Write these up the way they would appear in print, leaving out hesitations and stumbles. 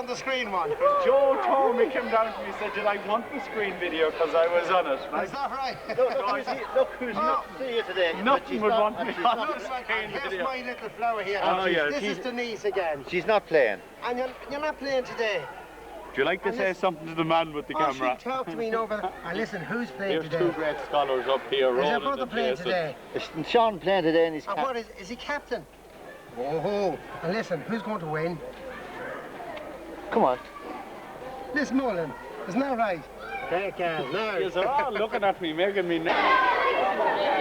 on the screen one? Joe told me, came down to me, said, did I want the screen video because I was on it? Is that right? Look who's not here today. Nothing would want me on the Here's screen video. my little flower here. Oh, yeah. This is Denise again. She's not playing. And you're not playing today. Do you like to say something to the man with the camera? She talked to me over there. And listen, who's playing There's today? two great scholars up here. Is your Roland brother and playing Jason. today? Is Sean playing today and he's And what is he captain? Oh, and listen, who's going to win? Come on. Lismullen. Isn't that right? Take care. No. You're all looking at me, making me nervous.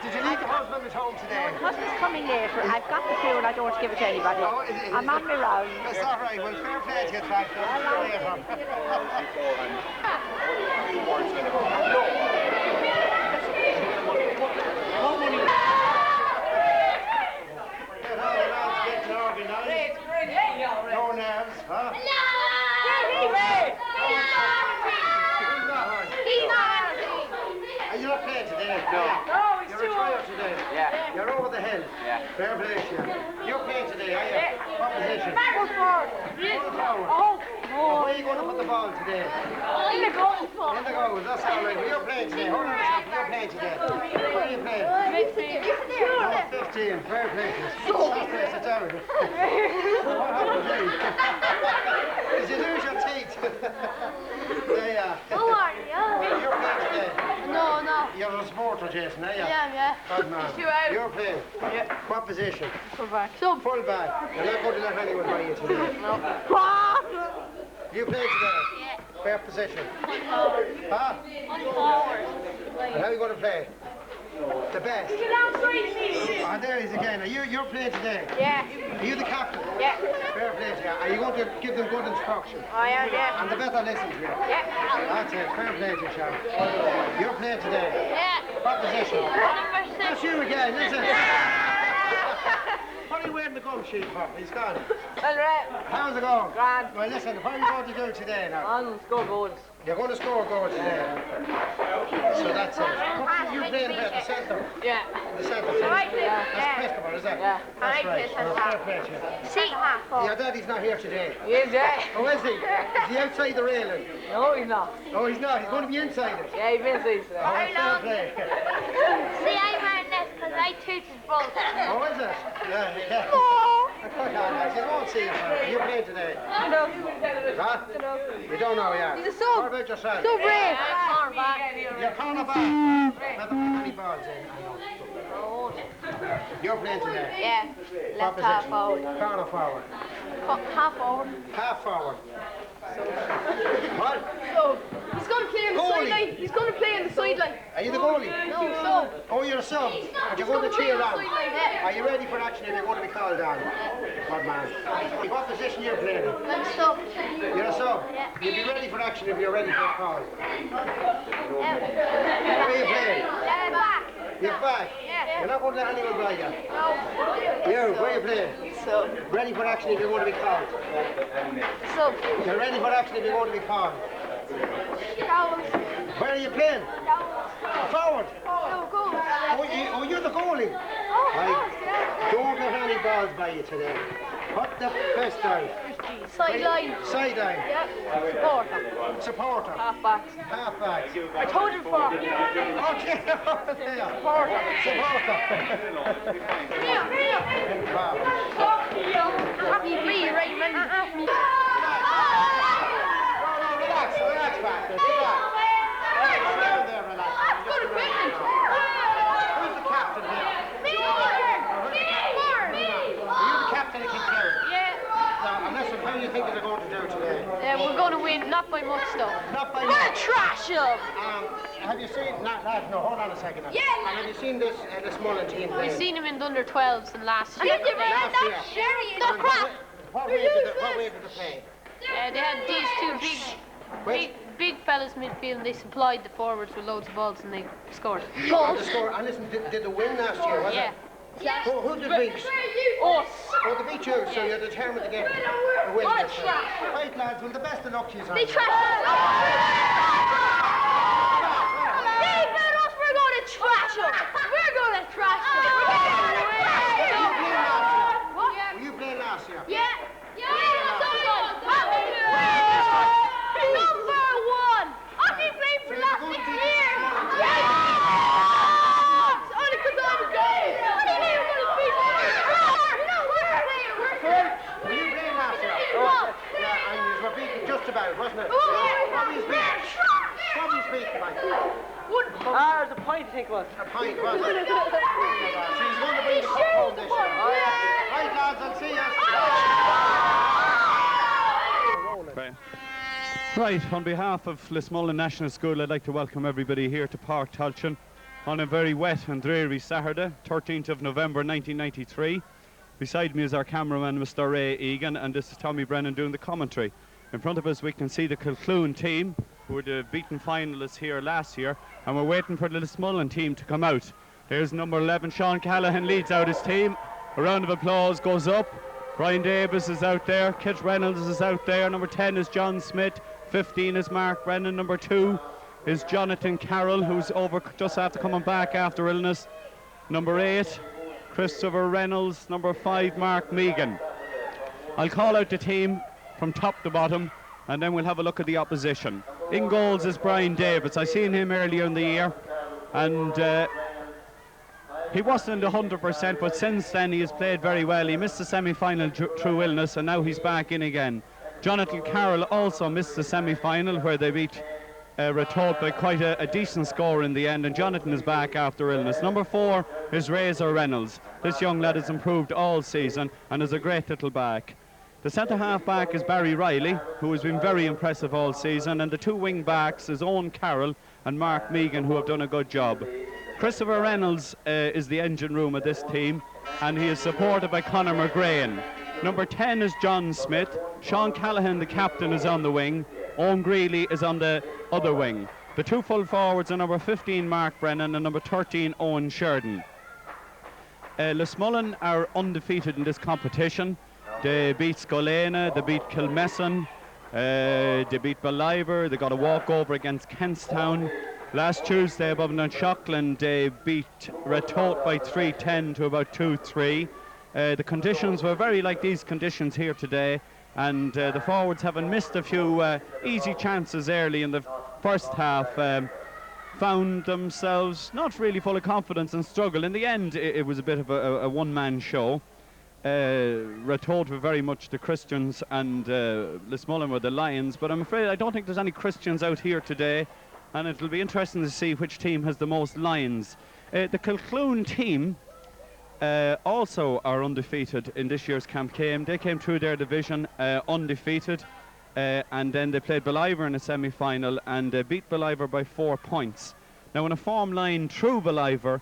Did you leave the husband at home today? My husband's coming later. I've got the food. I don't want to give it to anybody. I'm on my round. That's all right. Well, fair play to you, Tractor. No nerves, huh? Are you not playing today? No. You're retired today? Yeah. You're over the hill? Yeah. Fair play to you. You're playing today, are you? What position? Full forward. Full forward. Oh, Where are you going to put the ball today? in the goal. In the goal, that's all right. Well, you're playing today. Hold on a second. You're playing today. Where are you playing? 15. Fair play to you. Sit down. What happened to you? Did you lose your teeth? There you are. How are you? You're playing today. No. You're a supporter, Jason, are you? Yeah. Good man. You're playing. Yeah. What position? Full back. So, Full back. You're not going to let anyone buy you today. what? You play today? Yeah. Fair position. Huh? Forward. And how are you going to play? The best. Oh, there he is again. You're playing today? Yeah. Are you the captain? Yeah. Fair play to you. Are you going to give them good instruction? I am, yeah. And the better listen to you. Yeah. That's it. Fair play to you, Sean. You're playing today? Yeah. What position? Number 6. That's you again, is it? What are you wearing the gum sheet for? He's gone. All right. How's it going? Grand. Well, listen, what are you going to do today now? On score goals. You're going to score goals today. So that's it. You're playing at the centre. Yeah. The centre. Yeah. That's Christopher, is that? Yeah. That's right. Well, fair play to you. See. Your daddy's not here today. He's there. Oh, is he? Is he outside the railing? No, he's not. Oh, he's not. He's going to be inside it. Yeah, he's been season. Oh, fair play. See, I'm wearing this because I tooted both. Oh, is it? Yeah. You won't see it. You played today. No. Huh? You don't know, yeah. He's a sub. What about yourself? So brave. You're corner back. Have a many balls in. You're playing today. Yeah. What Left half position? forward. Corner forward. Half forward. Half forward. What? So, he's going to play on the Goalie. sideline. He's going to play on the sideline. Are you the goalie? No, so. Oh, you're a sub. And you're going to cheer on. Are you ready for action if you're going to be called on? Good man. What position you're playing? I'm so. You're a sub. Yeah. You'll be ready for action if you're ready for a call. Where are you playing? Back. You're back. Yeah. You're not going to let anyone by you. No. You, where are you playing? So. Ready for action if you're going to be called. So. You're ready for action if you're going to be called. Where are you playing? Forward. Oh, go. Oh, you're the goalie. Right. Don't let any balls by you today. Put the fist down. Sideline. Sideline. Yep. Supporter. Supporter. Half back. Half back. I told you before. Okay, over there. Supporter. Supporter. Happy me, right, man. Relax back there. Sit back. Down there, relax. Good equipment. Who's the captain here? Are you the captain of Kilcloon? Yeah. Now, and listen, how do you think they're going to do today? We're going to win, not by much though. Not by We're much. trash them. Have you seen... No, hold on a second. Yeah. And have you seen this Lismullen team play? We've seen them in the under 12s and last year. Last year. Not crap. What way did they play? They had these two big fellas midfield. They supplied the forwards with loads of balls and they scored. And the score, and listen, did they win last year, was Yeah. it? Who did beat? Us. Oh, they beat you, so you're determined to get a win What this a year. trash. Right, lads, well, the best of luck to you. They trashed us. They beat us. We're going to trash them. We're going to trash them. We're going to win. What was beaten by? The point, I think, was. A pint, was it? So he's going to bring the cup home this year. Right, lads, I'll see you. Right, on behalf of Lismullen National School, I'd like to welcome everybody here to Park Talchin on a very wet and dreary Saturday, 13th of November 1993. Beside me is our cameraman, Mr. Ray Egan, and this is Tommy Brennan doing the commentary. In front of us we can see the Kilcloon team, who were the beaten finalists here last year, and we're waiting for the Lismullen team to come out. There's number 11, Sean Callahan, leads out his team. A round of applause goes up. Brian Davis is out there, Kit Reynolds is out there, number 10 is John Smith, 15 is Mark Brennan, number 2 is Jonathan Carroll, who's over just after coming back after illness, number 8 Christopher Reynolds, number 5 Mark Meagan. I'll call out the team from top to bottom and then we'll have a look at the opposition. In goals is Brian Davis. I seen him earlier in the year and he wasn't 100%, but since then he has played very well. He missed the semi-final through illness and now he's back in again. Jonathan Carroll also missed the semi-final where they beat Ratoath by quite a decent score in the end, and Jonathan is back after illness. Number 4 is Razor Reynolds. This young lad has improved all season and is a great little back. The centre half back is Barry Riley, who has been very impressive all season, and the 2 wing backs is Owen Carroll and Mark Meagan, who have done a good job. Christopher Reynolds is the engine room of this team, and he is supported by Conor McGrain. Number 10 is John Smith. Sean Callahan, the captain, is on the wing. Owen Greeley is on the other wing. The 2 full forwards are number 15 Mark Brennan and number 13 Owen Sheridan. Lismullen are undefeated in this competition. They beat Scolena, they beat Kilmessan, they beat Ballivor, they got a walkover against Kentstown. Last Tuesday above in Shockland they beat Ratoath by 3-10 to about 2-3. The conditions were very like these conditions here today, and the forwards, having missed a few easy chances early in the first half, found themselves not really full of confidence and struggle. In the end it was a bit of a one-man show. Ratoath were very much the Christians and Lismullen were the Lions, but I'm afraid I don't think there's any Christians out here today, and it'll be interesting to see which team has the most Lions. The Kilcloon team also are undefeated in this year's Camp Came. They came through their division undefeated, and then they played Ballivor in a semi-final and they beat Ballivor by 4 points. Now in a form line through Ballivor,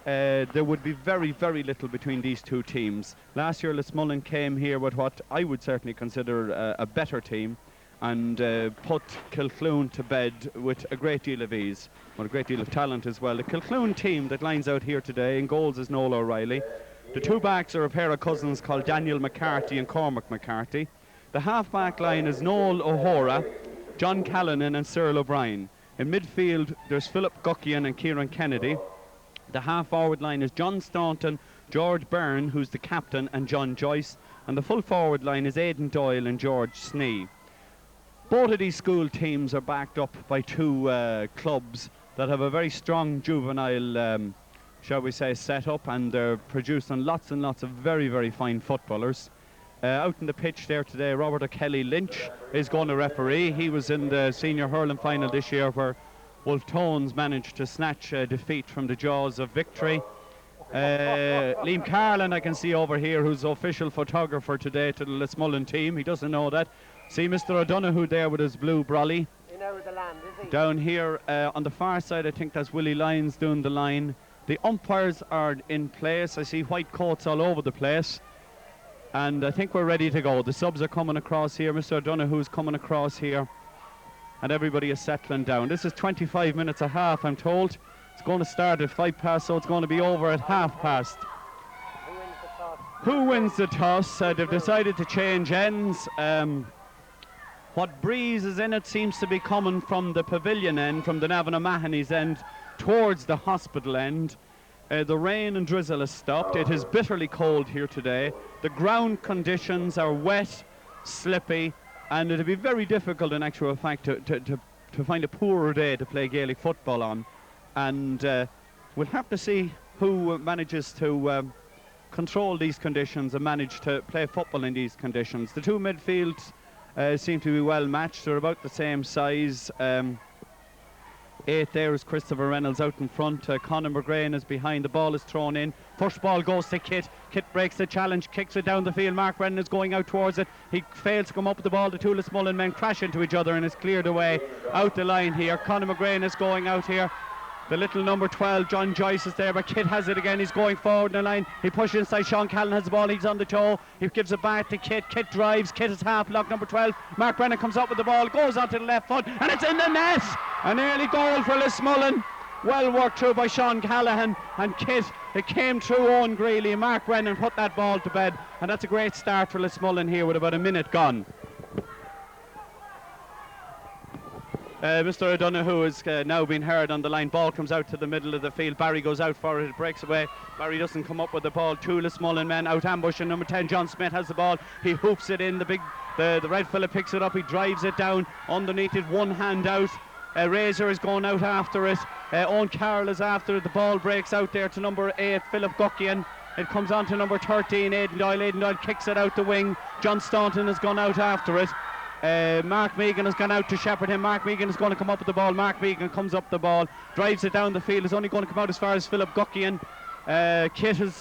there would be very, very little between these 2 teams. Last year Lismullen came here with what I would certainly consider a better team and put Kilcloon to bed with a great deal of ease, with a great deal of talent as well. The Kilcloon team that lines out here today, in goals is Noel O'Reilly. The 2 backs are a pair of cousins called Daniel McCarthy and Cormac McCarthy. The half-back line is Noel O'Hora, John Callanan and Cyril O'Brien. In midfield there's Philip Guckian and Kieran Kennedy. The half-forward line is John Staunton, George Byrne, who's the captain, and John Joyce. And the full-forward line is Aidan Doyle and George Snee. Both of these school teams are backed up by 2 clubs that have a very strong juvenile, shall we say, setup, and they're producing lots and lots of very, very fine footballers. Out in the pitch there today, Robert O'Kelly Lynch is going to referee. He was in the senior hurling final this year where Wolf Tones managed to snatch defeat from the jaws of victory. Liam Carlin I can see over here, who's official photographer today to the Lismullen team. He doesn't know that. See Mr. O'Donoghue there with his blue brolly. You know the land, is he? Down here on the far side, I think that's Willie Lyons doing the line. The umpires are in place. I see white coats all over the place. And I think we're ready to go. The subs are coming across here. Mr. O'Donoghue's coming across here. And everybody is settling down. This is 25 minutes a half, I'm told. It's going to start at 5 past, so it's going to be over at half past. Who wins the toss? They've decided to change ends. What breeze is in it seems to be coming from the pavilion end, from the Navan O'Mahony's end, towards the hospital end. The rain and drizzle has stopped. It is bitterly cold here today. The ground conditions are wet, slippy, and it'll be very difficult in actual fact to find a poorer day to play Gaelic football on. And we'll have to see who manages to control these conditions and manage to play football in these conditions. The 2 midfields seem to be well matched. They're about the same size. 8 there is Christopher Reynolds out in front. Conor McGrain is behind. The ball is thrown in. First ball goes to Kit. Kit breaks the challenge, kicks it down the field. Mark Brennan is going out towards it. He fails to come up with the ball. The two Lismullen men crash into each other and it's cleared away out the line here. Conor McGrain is going out here. The little number 12, John Joyce, is there, but Kit has it again. He's going forward in the line. He pushes inside. Sean Callan has the ball. He's on the toe. He gives it back to Kit. Kit drives. Kit is half block, number 12. Mark Brennan comes up with the ball, goes onto the left foot, and it's in the net. An early goal for Lismullen. Well worked through by Sean Callahan and Kit. It came through Owen Greeley. Mark Brennan put that ball to bed, and that's a great start for Lismullen here with about a minute gone. Mr. O'Donoghue is now being heard on the line. Ball comes out to the middle of the field. Barry goes out for it. It breaks away. Barry doesn't come up with the ball. Two Lismullen men out ambushing. Number 10, John Smith, has the ball. He hoops it in. The red fella picks it up. He drives it down underneath it. One hand out. Razor is going out after it. Owen Carroll is after it. The ball breaks out there to number 8, Philip Guckian. It comes on to number 13, Aidan Doyle. Aidan Doyle kicks it out the wing. John Staunton has gone out after it. Mark Meagan has gone out to shepherd him. Mark Meagan is going to come up with the ball. Mark Meagan comes up the ball, drives it down the field. It's only going to come out as far as Philip Guckian. Kit is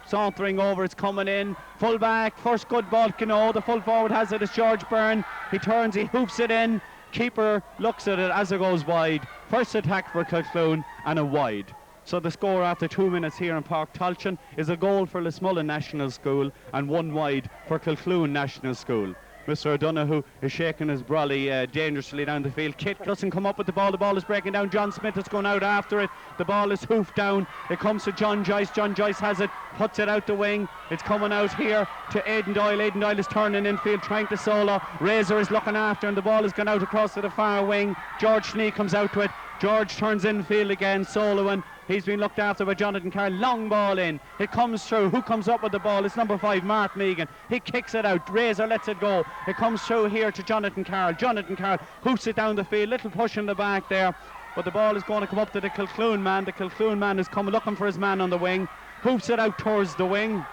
sauntering over. It's coming in. Full back. First good ball. The full forward has it. It's George Byrne. He turns. He hoops it in. Keeper looks at it as it goes wide. First attack for Kilcloon and a wide. So the score after 2 minutes here in Park Tolchin is a goal for Lismullen National School and one wide for Kilcloon National School. Mr. O'Donoghue is shaking his brolly dangerously down the field. Kit doesn't come up with the ball. The ball is breaking down. John Smith is going out after it. The ball is hoofed down. It comes to John Joyce. John Joyce has it, puts it out the wing. It's coming out here to Aidan Doyle. Aidan Doyle is turning infield, trying to solo. Razor is looking after him. The ball has gone out across to the far wing. George Schnee comes out to it. George turns infield again, soloing. He's been looked after by Jonathan Carroll. Long ball in. It comes through. Who comes up with the ball? It's number 5, Mark Meagan. He kicks it out. Razor lets it go. It comes through here to Jonathan Carroll. Jonathan Carroll hoops it down the field. Little push in the back there. But the ball is going to come up to the Kilcloon man. The Kilcloon man is coming looking for his man on the wing. Hoops it out towards the wing.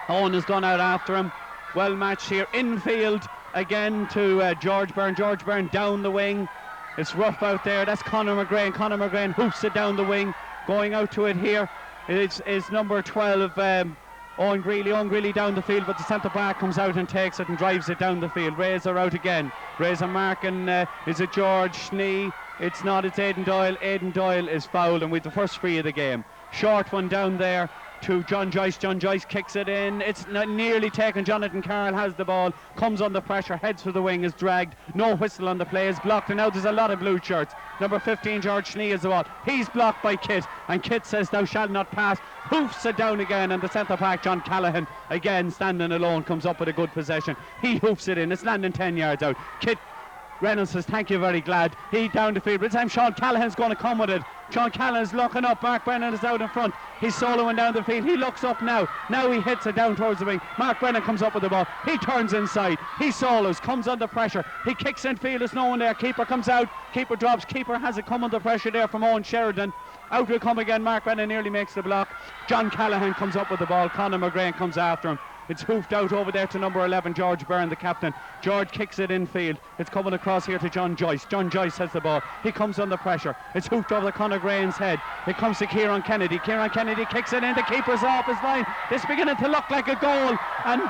Owen has gone out after him. Well matched here. Infield again to George Byrne. George Byrne down the wing. It's rough out there. That's Conor McGrain. Conor McGrain hoops it down the wing. Going out to it here is number 12, Owen Greeley. Owen Greeley down the field, but the centre back comes out and takes it and drives it down the field. Razor out again. Razor marking, is it George Schnee? It's not, it's Aidan Doyle. Aidan Doyle is fouled, and with the first free of the game. Short one down there to John Joyce. John Joyce kicks it in. It's not nearly taken. Jonathan Carroll has the ball, comes under pressure, heads for the wing, is dragged. No whistle on the play, is blocked, and now there's a lot of blue shirts. Number 15, George Schnee, is the ball. He's blocked by Kit, and Kit says, "Thou shalt not pass." Hoofs it down again, and the centre back, John Callahan, again standing alone, comes up with a good possession. He hoofs it in. It's landing 10 yards out. Kit Reynolds says, "Thank you, very glad." He down the field. By the time Sean Callahan's going to come with it. Sean Callahan's looking up. Mark Brennan is out in front. He's soloing down the field. He looks up now. Now he hits it down towards the wing. Mark Brennan comes up with the ball. He turns inside. He solos. Comes under pressure. He kicks in field. There's no one there. Keeper comes out. Keeper drops. Keeper has it come under pressure there from Owen Sheridan. Out will come again. Mark Brennan nearly makes the block. John Callahan comes up with the ball. Conor McGrain comes after him. It's hoofed out over there to number 11, George Byrne, the captain. George kicks it infield. It's coming across here to John Joyce. John Joyce has the ball. He comes under pressure. It's hoofed over Conor Grain's head. It comes to Kieran Kennedy. Kieran Kennedy kicks it in. The keeper's off his line. It's beginning to look like a goal. And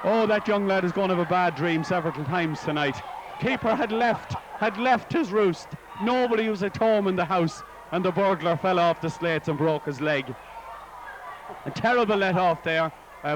oh, that young lad is going to have a bad dream several times tonight. Keeper had left his roost. Nobody was at home in the house, and the burglar fell off the slates and broke his leg. A terrible let off there.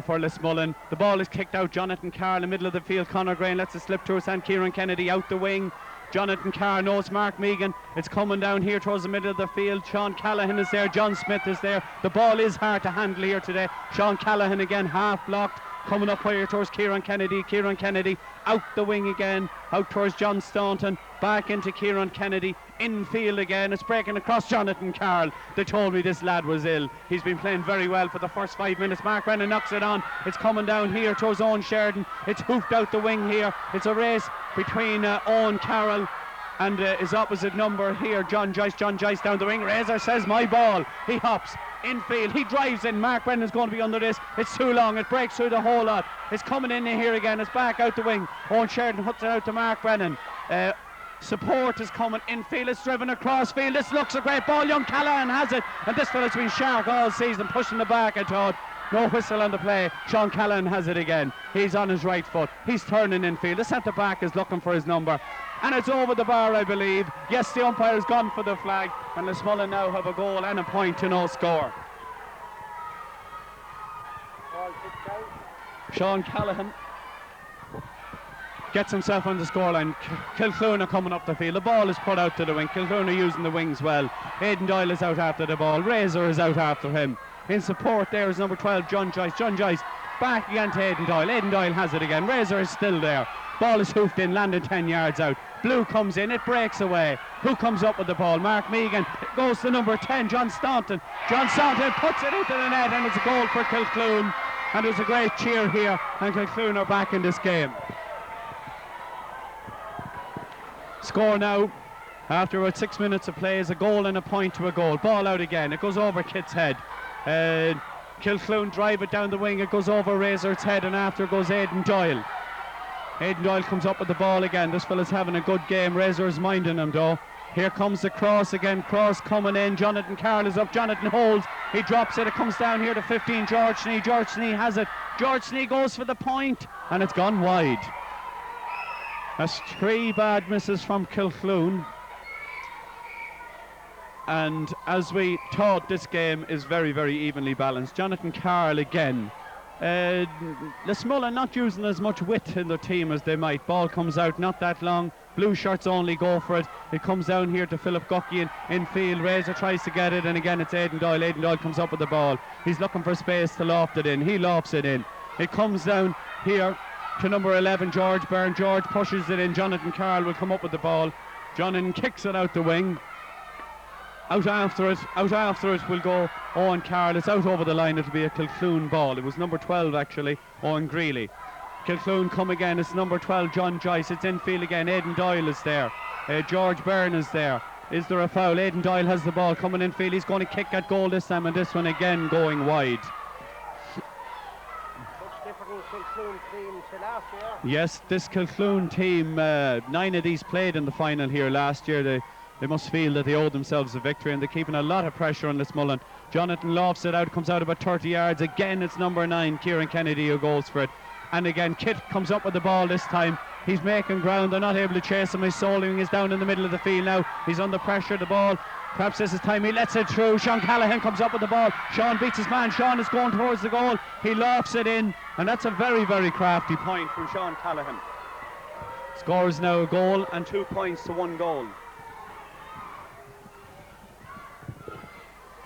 For Lismullen. The ball is kicked out. Jonathan Carr in the middle of the field. Conor Grain lets it slip to his hand. Kieran Kennedy out the wing. Jonathan Carr knows Mark Meagan. It's coming down here towards the middle of the field. Sean Callahan is there. John Smith is there. The ball is hard to handle here today. Sean Callahan again half blocked. Coming up here towards Kieran Kennedy. Kieran Kennedy out the wing again. Out towards John Staunton. Back into Kieran Kennedy. Infield again. It's breaking across Jonathan Carroll. They told me this lad was ill. He's been playing very well for the first 5 minutes. Mark Brennan knocks it on. It's coming down here towards Owen Sheridan. It's hoofed out the wing here. It's a race between Owen Carroll and his opposite number here, John Joyce. John Joyce down the wing. Razor says, "My ball." He hops. infield. He drives in. Mark Brennan's going to be under this. It's too long. It breaks through the whole lot. It's coming in here again. It's back out the wing. Owen Sheridan puts it out to Mark Brennan. Support is coming infield. It's driven across field. This looks a great ball. Young Callahan has it. And this fella's been sharp all season, pushing the back, I thought. No whistle on the play. Sean Callahan has it again. He's on his right foot. He's turning infield. The centre back is looking for his number. And it's over the bar, I believe. Yes, the umpire's gone for the flag. And Lismullen now have a goal and a point to no score. Sean Callahan gets himself on the scoreline. Kilcloon are coming up the field. The ball is put out to the wing. Kilcloon are using the wings well. Aidan Doyle is out after the ball. Razor is out after him. In support there is number 12, John Joyce. John Joyce back again to Aidan Doyle. Aidan Doyle has it again. Razor is still there. Ball is hoofed in, landed 10 yards out. Blue comes in, it breaks away. Who comes up with the ball? Mark Meagan. It goes to number 10, John Staunton. John Staunton puts it into the net, and it's a goal for Kilcloon. And there's a great cheer here, and Kilcloon are back in this game. Score now, after about 6 minutes of play, is a goal and a point to a goal. Ball out again. It goes over Kit's head. Kilcloon drive it down the wing. It goes over Razor's head, and after goes Aidan Doyle. Aidan Doyle comes up with the ball again. This fella's having a good game. Razor's minding him though. Here comes the cross again. Cross coming in. Jonathan Carroll is up. Jonathan holds. He drops it. It comes down here to 15. George Snee. George Snee has it. George Snee goes for the point, and it's gone wide. That's 3 bad misses from Kilcloon. And as we thought, this game is very, very evenly balanced. Jonathan Carroll again. Lismullen not using as much width in their team as they might. Ball comes out, not that long. Blue shirts only go for it. It comes down here to Philip Guckian in field. Razor tries to get it, and again it's Aidan Doyle. Aidan Doyle comes up with the ball. He's looking for space to loft it in. He lofts it in. It comes down here to number 11, George Byrne. George pushes it in. Jonathan Carroll will come up with the ball. Jonathan kicks it out the wing. Out after it will go Owen Carroll. It's out over the line. It'll be a Kilcloon ball. It was number 12 actually, Owen Greeley. Kilcloon come again. It's number 12, John Joyce. It's infield again. Aidan Doyle is there. George Byrne is there. Is there a foul? Aidan Doyle has the ball coming infield. He's going to kick at goal this time, and this one again going wide. Much different Kilcloon team to last year. Yes, this Kilcloon team, 9 of these played in the final here last year. They must feel that they owe themselves a victory, and they're keeping a lot of pressure on Lismullen. Jonathan lofts it out, comes out about 30 yards. Again, it's number 9, Kieran Kennedy, who goes for it. And again, Kit comes up with the ball this time. He's making ground. They're not able to chase him. His Soling is down in the middle of the field now. He's under pressure. The ball, perhaps this is time. He lets it through. Sean Callahan comes up with the ball. Sean beats his man. Sean is going towards the goal. He lofts it in, and that's a very, very crafty point from Sean Callahan. Scores now a goal and 2 points to 1 goal.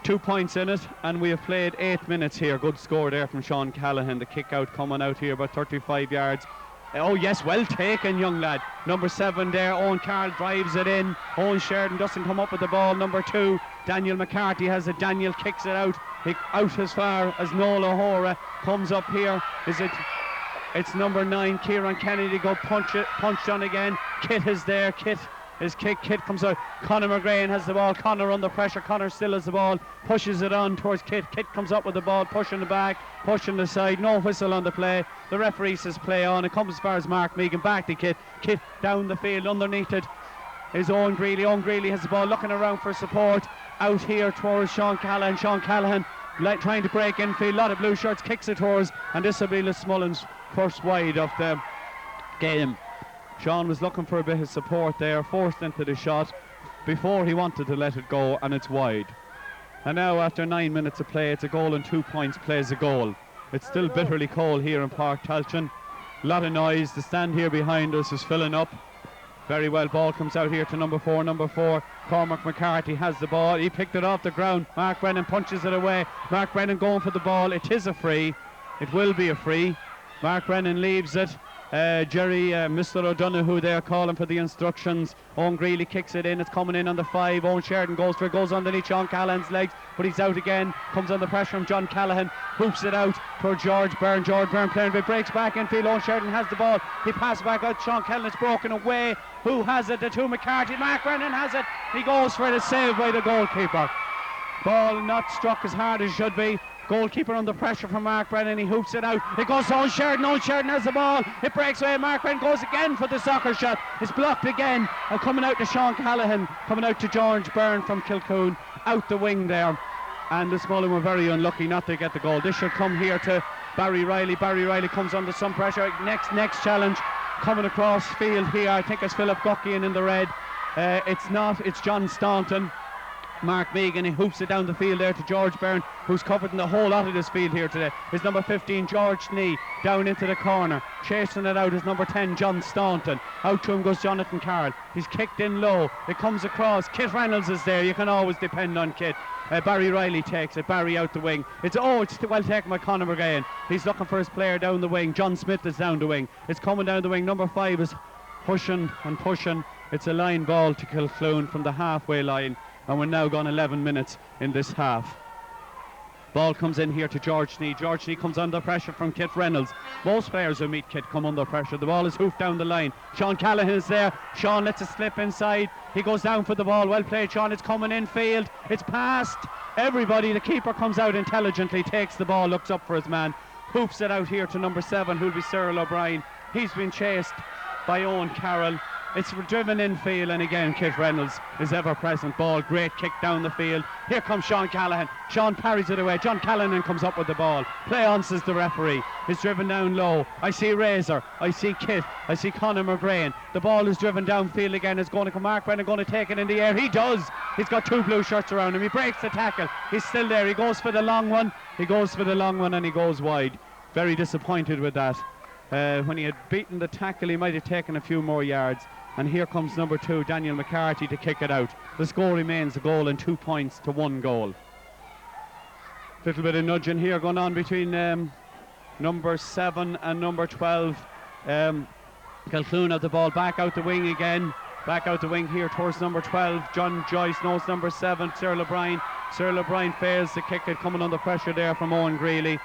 2 points in it, and we have played 8 minutes here. Good score there from Sean Callahan. The kick out coming out here about 35 yards. Oh yes, well taken, young lad. Number 7 there, Owen Carroll drives it in. Owen Sheridan doesn't come up with the ball. Number 2, Daniel McCarthy has it. Daniel kicks it out. Out as far as Noel O'Hora comes up here. It's number 9, Kieran Kennedy. Go punched on again. Kit is there. Kit comes out. Conor McGrain has the ball. Conor under pressure. Conor still has the ball. Pushes it on towards Kit. Kit comes up with the ball, pushing the back, pushing the side. No whistle on the play. The referee says play on. It comes as far as Mark Meagan. Back to Kit. Kit down the field. Underneath it is Owen Greeley. Owen Greeley has the ball, looking around for support. Out here towards Sean Callahan. Sean Callahan trying to break infield. A lot of blue shirts. Kicks it towards, and this will be Lismullen's first wide of the game. Sean was looking for a bit of support there, forced into the shot before he wanted to let it go, and it's wide. And now after 9 minutes of play, it's a goal and 2 points plays a goal. It's still bitterly cold here in Park Talchan. A lot of noise. The stand here behind us is filling up. Very well, ball comes out here to number 4. Number 4, Cormac McCarthy has the ball. He picked it off the ground. Mark Brennan punches it away. Mark Brennan going for the ball. It is a free. It will be a free. Mark Brennan leaves it. Mr. O'Donoghue there calling for the instructions. Owen Greeley kicks it in. It's coming in on the 5. Owen Sheridan goes for it. Goes underneath Sean Callahan's legs, but he's out again. Comes under pressure from John Callahan. Hoops it out for George Byrne. George Byrne playing a bit. Breaks back infield. Owen Sheridan has the ball. He passes back out. Sean Callahan. It's broken away. Who has it? The 2 McCarthy. Mark Brennan has it. He goes for it. It's saved by the goalkeeper. Ball not struck as hard as should be. Goalkeeper under pressure from Mark Brennan. He hoops it out. It goes to Owen Sheridan. Owen Sheridan has the ball. It breaks away. Mark Brennan goes again for the soccer shot. It's blocked again. And coming out to Sean Callahan. Coming out to George Byrne from Kilcloon. Out the wing there. And Lismullen were very unlucky not to get the goal. This should come here to Barry Riley. Barry Riley comes under some pressure. Next challenge coming across field here. I think it's Philip Guckian in the red. It's not. It's John Staunton. Mark Meagan, he hoops it down the field there to George Byrne, who's covered in the whole lot of this field here today. Is number 15 George Snee down into the corner. Chasing it out is number 10 John Staunton. Out to him goes Jonathan Carroll. He's kicked in low. It comes across. Kit Reynolds is there. You can always depend on Kit. Barry Riley takes it. Barry out the wing. It's well taken by Conor McGahan. He's looking for his player down the wing. John Smith is down the wing. It's coming down the wing. Number 5 is pushing and pushing. It's a line ball to Kilcloon from the halfway line. And we're now gone 11 minutes in this half. Ball comes in here to George Snee. George Snee comes under pressure from Kit Reynolds. Most players who meet Kit come under pressure. The ball is hoofed down the line. Sean Callahan is there. Sean lets it slip inside. He goes down for the ball. Well played, Sean. It's coming in field. It's past everybody. The keeper comes out intelligently, takes the ball, looks up for his man, hoofs it out here to number 7, who'll be Cyril O'Brien. He's been chased by Owen Carroll. It's driven in field, and again Kit Reynolds is ever present. Ball, great kick down the field. Here comes Sean Callahan. Sean parries it away. John Callahan comes up with the ball. Play on, says the referee. It's driven down low. I see Razor. I see Kit. I see Conor McGrain. The ball is driven downfield again. It's going to come. Mark Brennan going to take it in the air. He does. He's got 2 blue shirts around him. He breaks the tackle. He's still there. He goes for the long one. He goes for the long one, and he goes wide. Very disappointed with that. When he had beaten the tackle, he might have taken a few more yards. And here comes number 2, Daniel McCarthy, to kick it out. The score remains a goal and 2 points to 1 goal. Little bit of nudging here going on between number 7 and number 12. Kilcloon have the ball back out the wing again. Back out the wing here towards number 12. John Joyce knows number 7, Cyril O'Brien. Cyril O'Brien fails to kick it, coming under pressure there from Owen Greeley.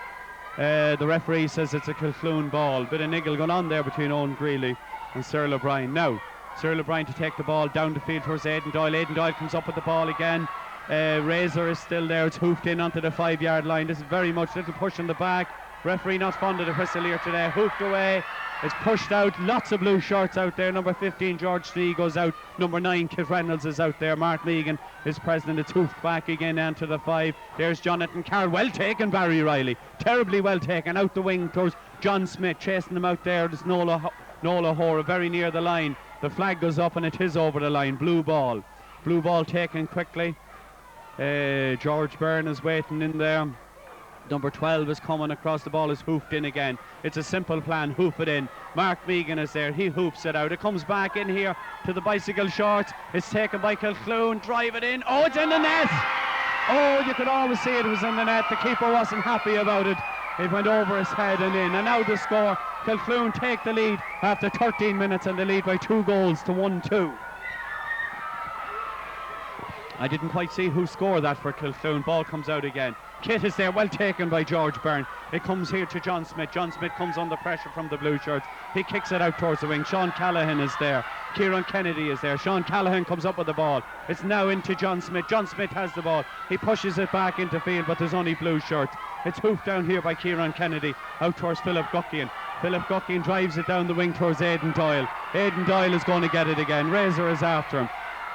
The referee says it's a Kilcloon ball. Bit of niggle going on there between Owen Greeley and Cyril O'Brien. Now Cyril O'Brien to take the ball down the field towards Aidan Doyle. Aidan Doyle comes up with the ball again. Razor is still there. It's hoofed in onto the 5-yard line. This is very much little push in the back. Referee not fond of the whistle here today. Hoofed away. It's pushed out. Lots of blue shirts out there. Number 15 George Snee goes out. Number 9 Kit Reynolds is out there. Mark Meagan is present. It's hoofed back again onto the 5. There's Jonathan Carroll. Well taken, Barry Riley. Terribly well taken. Out the wing towards John Smith. Chasing him out there. There's Nola Hora very near the line. The flag goes up and it is over the line. Blue ball. Blue ball taken quickly. George Byrne is waiting in there. Number 12 is coming across. The ball is hoofed in again. It's a simple plan. Hoof it in. Mark Meagan is there. He hoops it out. It comes back in here to the bicycle shorts. It's taken by Kilcloon. Drive it in. Oh, it's in the net. Oh, you could always see it was in the net. The keeper wasn't happy about it. It went over his head and in. And now the score. Kilcloon take the lead after 13 minutes, and the lead by 2 goals to 1-2. I didn't quite see who scored that for Kilcloon. Ball comes out again. Kit is there, well taken by George Byrne. It comes here to John Smith. John Smith comes under pressure from the blue shirts. He kicks it out towards the wing. Sean Callahan is there. Kieran Kennedy is there. Sean Callahan comes up with the ball. It's now into John Smith. John Smith has the ball. He pushes it back into field, but there's only blue shirts. It's hoofed down here by Kieran Kennedy out towards Philip Guckian. Philip Guckian drives it down the wing towards Aidan Doyle. Aidan Doyle is going to get it again. Razor is after him.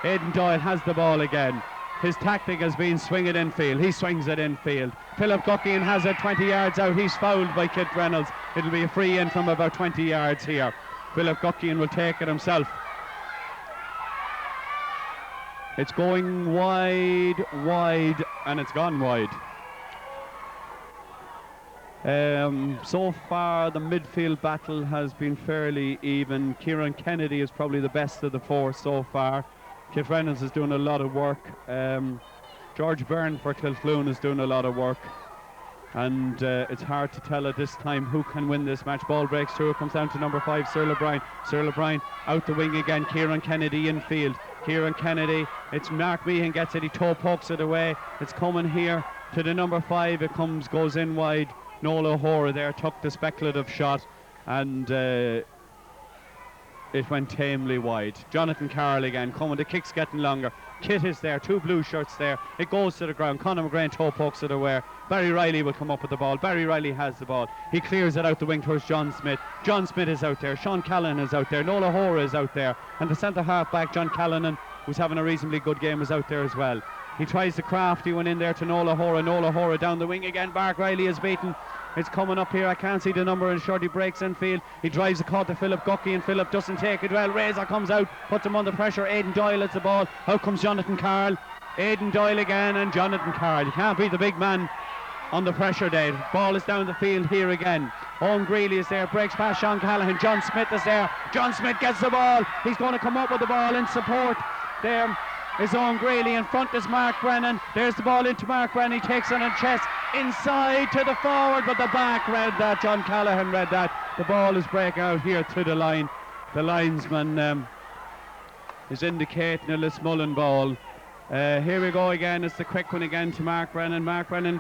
Aidan Doyle has the ball again. His tactic has been swing it infield. He swings it infield. Philip Guckian has it 20 yards out. He's fouled by Kit Reynolds. It'll be a free in from about 20 yards here. Philip Guckian will take it himself. It's going wide, and it's gone wide. So far the midfield battle has been fairly even. Kieran Kennedy is probably the best of the 4 so far. Kit Reynolds is doing a lot of work. George Byrne for Kilcloon is doing a lot of work. And it's hard to tell at this time who can win this match. Ball breaks through. It comes down to number 5, Cyril O'Brien. Cyril O'Brien out the wing again. Kieran Kennedy infield. Kieran Kennedy. It's Mark Meehan gets it. He toe pokes it away. It's coming here to the number 5. It goes in wide. Nola O'Hora there took the speculative shot. And it went tamely wide. Jonathan Carroll again coming, the kick's getting longer. Kit is there, 2 blue shirts there. It goes to the ground. Conor McGrain toe pokes it away. Barry Riley will come up with the ball. Barry Riley has the ball. He clears it out the wing towards John Smith. John Smith is out there. Sean Callahan is out there. Nola Hora is out there. And the centre half back, John Callahan, who's having a reasonably good game, is out there as well. He tries the crafty one in there to Nola Hora. Nola Hora down the wing again. Mark Riley is beaten. It's coming up here. I can't see the number, and Shorty breaks infield. He drives a caught to Philip Gucky, and Philip doesn't take it well. Razor comes out, puts him under pressure. Aidan Doyle has the ball. Out comes Jonathan Carroll. Aidan Doyle again, and Jonathan Carroll. You can't beat the big man under pressure there. Ball is down the field here again. Owen Greeley is there, breaks past Sean Callahan. John Smith is there. John Smith gets the ball. He's going to come up with the ball in support. There is Owen Greeley. In front is Mark Brennan. There's the ball into Mark Brennan. He takes it on chest. Inside to the forward, but the back read that. John Callahan read that. The ball is breaking out here through the line. The linesman is indicating a Lismullen ball. Here we go again. It's the quick one again to Mark Brennan. Mark Brennan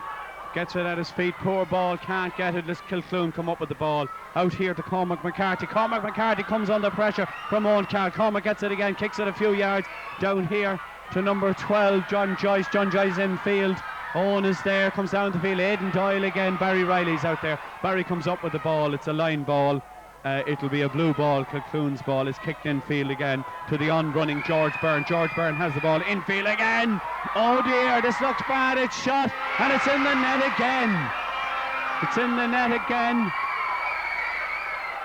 gets it at his feet. Poor ball, can't get it. Let's Kilcloon come up with the ball. Out here to Cormac McCarthy. Cormac McCarthy comes under pressure from Owen Carroll. Cormac gets it again, kicks it a few yards. Down here to number 12, John Joyce. John Joyce in field. Owen is there, comes down the field. Aidan Doyle again. Barry Riley's out there. Barry comes up with the ball. It's a line ball. It'll be a blue ball. Kilcloon's ball is kicked in field again to the on-running George Byrne. George Byrne has the ball in field again. Oh dear, this looks bad. It's shot and it's in the net again. It's in the net again.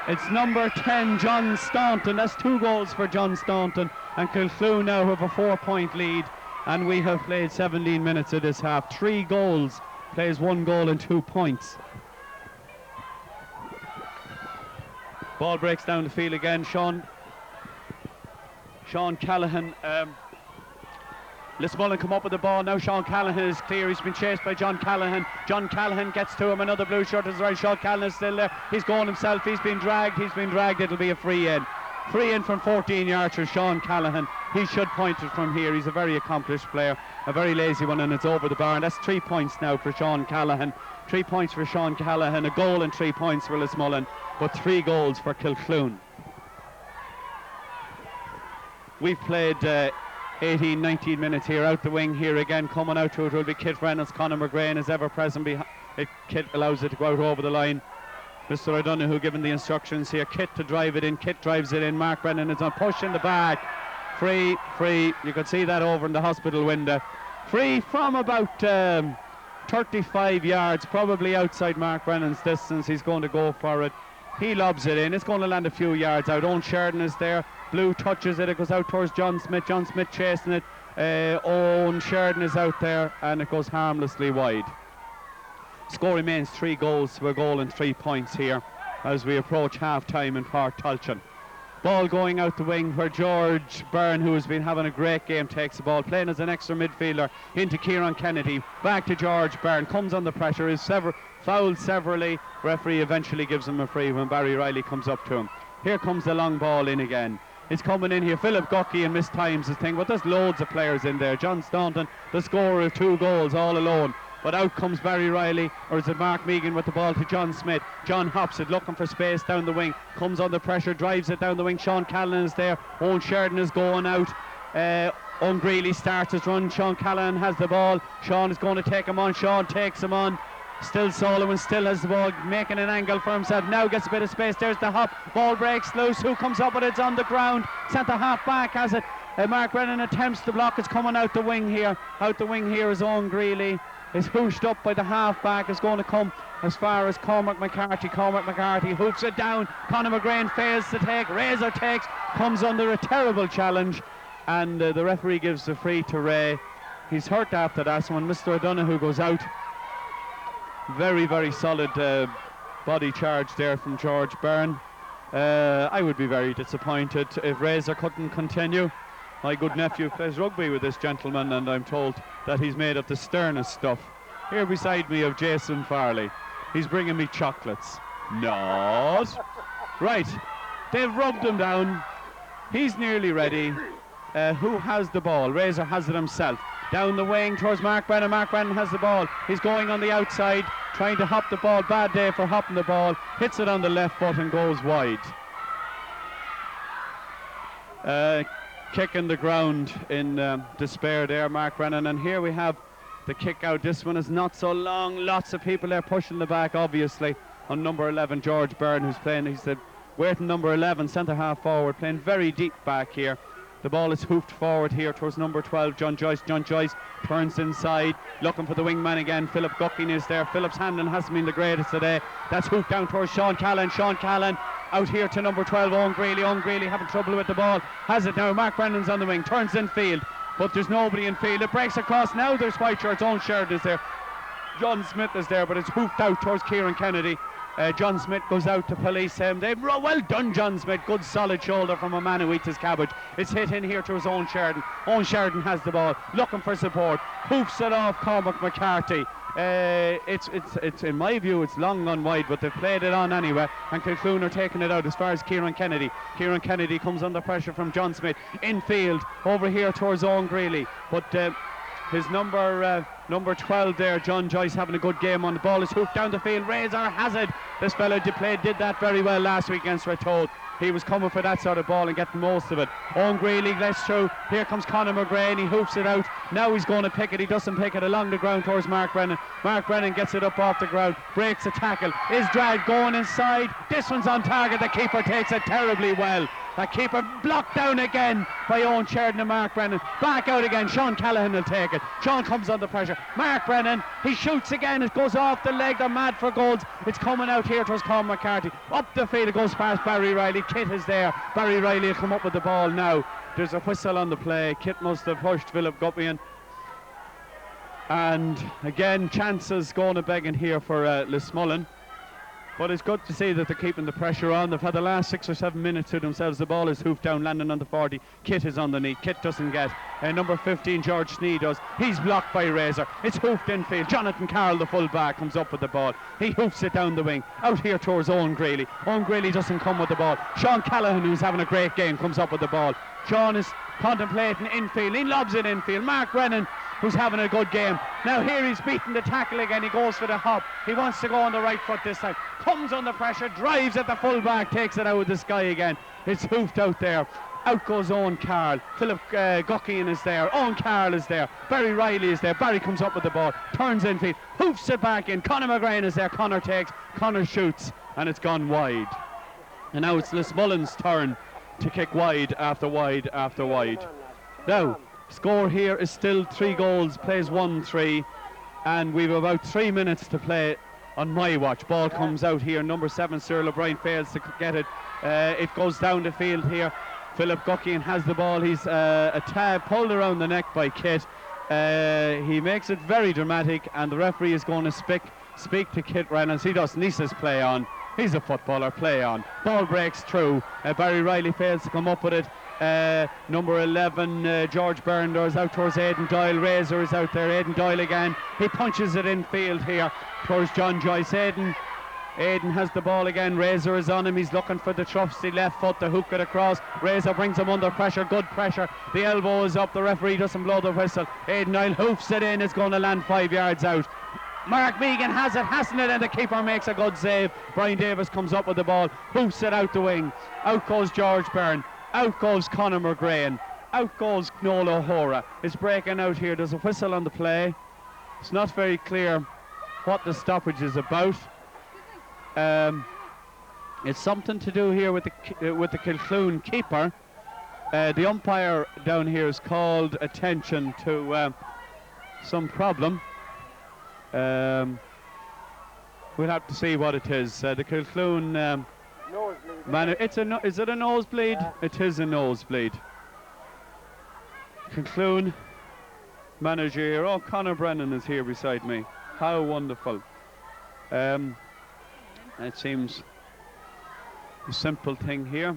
It's number 10, John Staunton. That's 2 goals for John Staunton. And Kilcloon now have a 4-point lead. And we have played 17 minutes of this half. 3 goals, plays 1 goal and 2 points. Ball breaks down the field again. Sean Callahan. Lismullen come up with the ball. Now Sean Callahan is clear. He's been chased by John Callahan. John Callahan gets to him. Another blue shirt is right. Sean Callahan is still there. He's going himself. He's been dragged. It'll be a free in. Free in from 14 yards for Sean Callahan. He should point it from here. He's a very accomplished player, a very lazy one, and it's over the bar. And that's 3 points now for Sean Callahan. 3 points for Sean Callahan, a goal and 3 points for Lismullen, but 3 goals for Kilcloon. We've played 18, 19 minutes here. Out the wing here again, coming out to it will be Kit Reynolds. Conor McGrain is ever present behind. Kit allows it to go out over the line. Mr. O'Donoghue given the instructions here. Kit to drive it in. Kit drives it in. Mark Brennan is on push in the back. Free. You could see that over in the hospital window. Free from about 35 yards, probably outside Mark Brennan's distance. He's going to go for it. He lobs it in. It's going to land a few yards out. Owen Sheridan is there. Blue touches it. It goes out towards John Smith. John Smith chasing it. Owen Sheridan is out there, and it goes harmlessly wide. Score remains 3 goals to a goal and 3 points here as we approach half-time in Park Tulchan. Ball going out the wing where George Byrne, who has been having a great game, takes the ball, playing as an extra midfielder into Kieran Kennedy. Back to George Byrne, comes under pressure, is fouled severally. Referee eventually gives him a free when Barry Riley comes up to him. Here comes the long ball in again. It's coming in here. Philip Gucky and Miss Times is thing, but there's loads of players in there. John Staunton, the scorer of 2 goals all alone. But out comes Barry Riley, or is it Mark Megan with the ball to John Smith. John hops it, looking for space down the wing. Comes under pressure, drives it down the wing. Sean Callahan is there. Owen Sheridan is going out. Owen Greeley starts his run. Sean Callahan has the ball. Sean is going to take him on. Sean takes him on. Still Solomon still has the ball, making an angle for himself. Now gets a bit of space. There's the hop. Ball breaks loose. Who comes up with it? It's on the ground. Centre half back has it. Mark Brennan attempts to block. It's coming out the wing here. Out the wing here is Owen Greeley. Is hooshed up by the half-back, is going to come as far as Cormac McCarthy. Cormac McCarthy hoops it down. Conor McGrain fails to take. Razor takes, comes under a terrible challenge, and the referee gives the free to Ray. He's hurt after that, so when Mr. O'Donoghue goes out, very, very solid body charge there from George Byrne. I would be very disappointed if Razor couldn't continue. My good nephew plays rugby with this gentleman, and I'm told that he's made of the sternest stuff. Here beside me of Jason Farley. He's bringing me chocolates. Not. Right. They've rubbed him down. He's nearly ready. Who has the ball? Razor has it himself. Down the wing towards Mark Brennan. Mark Brennan has the ball. He's going on the outside, trying to hop the ball. Bad day for hopping the ball. Hits it on the left foot and goes wide. kicking the ground in despair there, Mark Brennan. And here we have the kick out. This one is not so long. Lots of people there pushing the back, obviously, on number 11, George Byrne, who's playing. He's the waiting number 11, centre half forward, playing very deep back here. The ball is hoofed forward here towards number 12, John Joyce. John Joyce turns inside, looking for the wingman again. Philip Gucking is there. Philip's handling hasn't been the greatest today. That's hoofed down towards Sean Callan. Sean Callan out here to number 12, Owen Greeley. Owen Greeley having trouble with the ball. Has it now. Mark Brennan's on the wing. Turns in field, but there's nobody in field. It breaks across. Now there's white shirts. Owen Sheridan is there. John Smith is there, but it's hoofed out towards Kieran Kennedy. John Smith goes out to police him. Well done, John Smith. Good solid shoulder from a man who eats his cabbage. It's hit in here to his Owen Sheridan. Owen Sheridan has the ball, looking for support. Hoofs it off Cormac McCarthy. It's in my view, it's long gone wide, but they've played it on anyway, and Kilcloon are taking it out as far as Kieran Kennedy. Kieran Kennedy comes under pressure from John Smith. Infield over here towards Owen Greeley, but his number 12 there, John Joyce, having a good game on the ball. Is hoofed down the field. Razor has it. This fella did that very well last week against Ratole. He was coming for that sort of ball and getting most of it. Owen Greeley lets through. Here comes Conor McGray and he hoofs it out. Now he's going to pick it. He doesn't pick it along the ground towards Mark Brennan. Mark Brennan gets it up off the ground, breaks a tackle, is dragged, going inside. This one's on target. The keeper takes it terribly well. That keeper blocked down again by Owen Sheridan and Mark Brennan. Back out again. Sean Callahan will take it. Sean comes under pressure. Mark Brennan, he shoots again. It goes off the leg. They're mad for goals. It's coming out here towards Colin McCarthy. Up the field, it goes past Barry Riley. Kit is there. Barry Riley will come up with the ball now. There's a whistle on the play. Kit must have pushed Philip Guppian. And again, chances going a begging here for Lismullen. But it's good to see that they're keeping the pressure on. They've had the last 6 or 7 minutes to themselves. The ball is hoofed down, landing on the 40. Kit is underneath. Kit doesn't get. Number 15, George Sneed does. He's blocked by Razor. It's hoofed infield. Jonathan Carroll, the full back, comes up with the ball. He hoofs it down the wing. Out here towards Owen Greeley. Owen Greeley doesn't come with the ball. Sean Callahan, who's having a great game, comes up with the ball. Sean is contemplating infield. He lobs it infield. Mark Brennan, who's having a good game. Now here he's beating the tackle again. He goes for the hop. He wants to go on the right foot this time. Comes under pressure, drives at the full back, takes it out of the sky again. It's hoofed out there. Out goes Owen Carroll. Philip Guckian is there. Owen Carroll is there. Barry Riley is there. Barry comes up with the ball. Turns infield. Hoofs it back in. Conor McGrain is there. Conor takes. Conor shoots. And it's gone wide. And now it's Lismullen's turn to kick wide after wide after wide. Now, score here is still 3 goals, plays 1-3, and we've about 3 minutes to play on my watch. Ball comes out here, number 7, Cyril O'Brien fails to get it. It goes down the field here. Philip Guckian has the ball. He's a tab pulled around the neck by Kit. He makes it very dramatic, and the referee is going to speak to Kit Reynolds. He doesn't. He says play on. He's a footballer, play on. Ball breaks through. Barry Riley fails to come up with it. Number 11, George Byrne is out towards Aidan Doyle. Razor is out there. Aidan Doyle again. He punches it in field here towards John Joyce. Aidan has the ball again. Razor is on him. He's looking for the trusty left foot to hook it across. Razor brings him under pressure. Good pressure. The elbow is up. The referee doesn't blow the whistle. Aidan Doyle hoofs it in. It's going to land 5 yards out. Mark Meagan has it, hasn't it? And the keeper makes a good save. Brian Davis comes up with the ball. Hoofs it out the wing. Out goes George Byrne. Out goes Conor McGrain. Out goes Noel O'Hora. It's breaking out here. There's a whistle on the play. It's not very clear what the stoppage is about. It's something to do here with the Kilcloon keeper. The umpire down here has called attention to some problem. We'll have to see what it is. The Kilcloon is it a nosebleed? Yeah. It is a nosebleed. Kilcloon manager here. Oh, Conor Brennan is here beside me. How wonderful. It seems a simple thing here.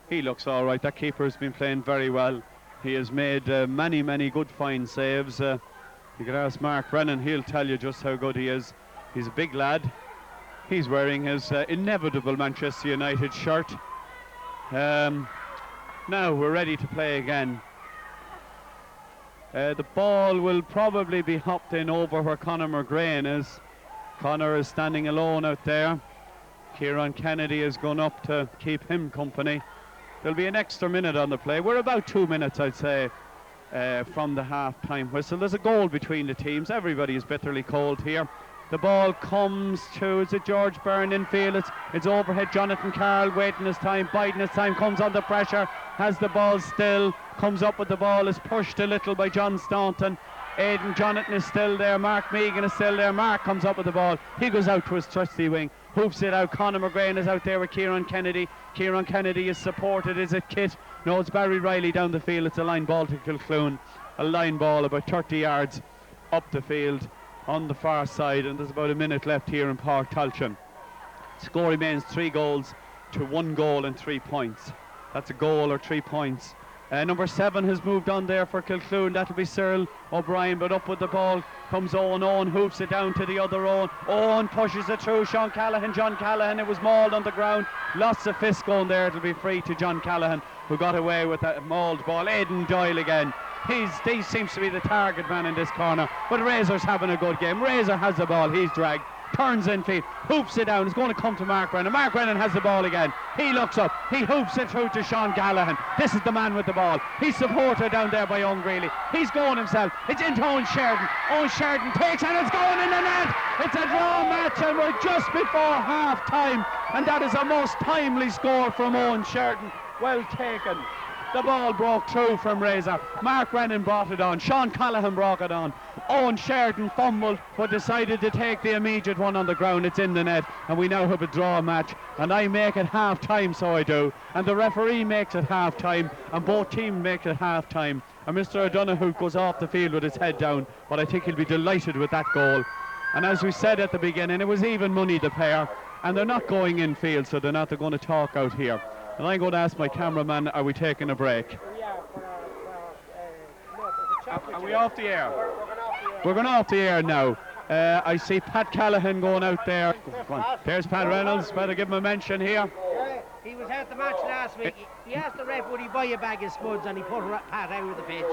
He looks all right. That keeper has been playing very well. He has made many good fine saves. You can ask Mark Brennan, he'll tell you just how good he is. He's a big lad. He's wearing his inevitable Manchester United shirt. Now we're ready to play again. The ball will probably be hopped in over where Conor McGrain is. Conor is standing alone out there. Kieran Kennedy has gone up to keep him company. there'll be an extra minute on the play. We're about 2 minutes, I'd say, from the half-time whistle. There's a goal between the teams. Everybody is bitterly cold here. The ball comes to, is it George Byrne infield? It's overhead. Jonathan Carroll waiting his time, biding his time, comes under pressure, has the ball still, comes up with the ball, is pushed a little by John Staunton. Aidan Jonathan is still there, Mark Meagan is still there. Mark comes up with the ball, he goes out to his trusty wing, hoops it out. Conor McGrain is out there with Kieran Kennedy. Kieran Kennedy is supported. Is it Kit? No, it's Barry Riley down the field. It's a line ball to Kilcloon. A line ball about 30 yards up the field on the far side, and there's about a minute left here in Park Talchan. Score remains 3 goals to 1 goal and 3 points. That's a goal or 3 points. Number 7 has moved on there for Kilcloon. That'll be Cyril O'Brien, but up with the ball comes Owen. Owen hoops it down to the other Owen. Owen pushes it through. John Callaghan, it was mauled on the ground. Lots of fists going there. It'll be free to John Callaghan, who got away with that mauled ball. Aidan Doyle again. He seems to be the target man in this corner, but Razor's having a good game. Razor has the ball, he's dragged, turns infield, hoops it down. It's going to come to Mark Brennan. Mark Brennan has the ball again. He looks up, he hoops it through to Sean Callaghan. This is the man with the ball. He's supported down there by Owen Greeley. He's going himself. It's into Owen Sheridan. Owen Sheridan takes, and it's going in the net. It's a draw match, and we're just before half time, and that is a most timely score from Owen Sheridan. Well taken. The ball broke through from Razor. Mark Brennan brought it on. Sean Callaghan brought it on. Owen Sheridan fumbled, but decided to take the immediate one on the ground. It's in the net, and we now have a draw match. And I make it half time, so I do. And the referee makes it half time, and both teams make it half time. And Mr. O'Donoghue goes off the field with his head down, but I think he'll be delighted with that goal. And as we said at the beginning, it was even money, the pair, and they're not going in field, so they're going to talk out here. And I'm going to ask my cameraman, are we taking a break? Are we off the air? We're going off the air now. I see Pat Callaghan going out there. There's Pat Reynolds. Better give him a mention here. He was at the match last week. He asked the ref would he buy a bag of spuds, and he put Pat out of the pitch.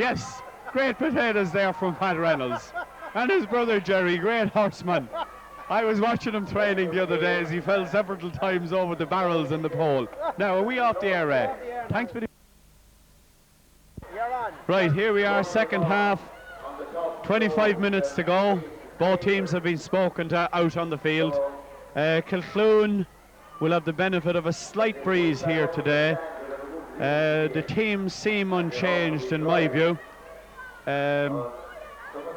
Yes, great potatoes there from Pat Reynolds. And his brother Jerry, great horseman. I was watching him training the other day as he fell several times over the barrels and the pole. Now, are we off the air, Ray? Thanks for the... Right, here we are, second half. 25 minutes to go. Both teams have been spoken to out on the field. Kilcloon will have the benefit of a slight breeze here today. The teams seem unchanged in my view.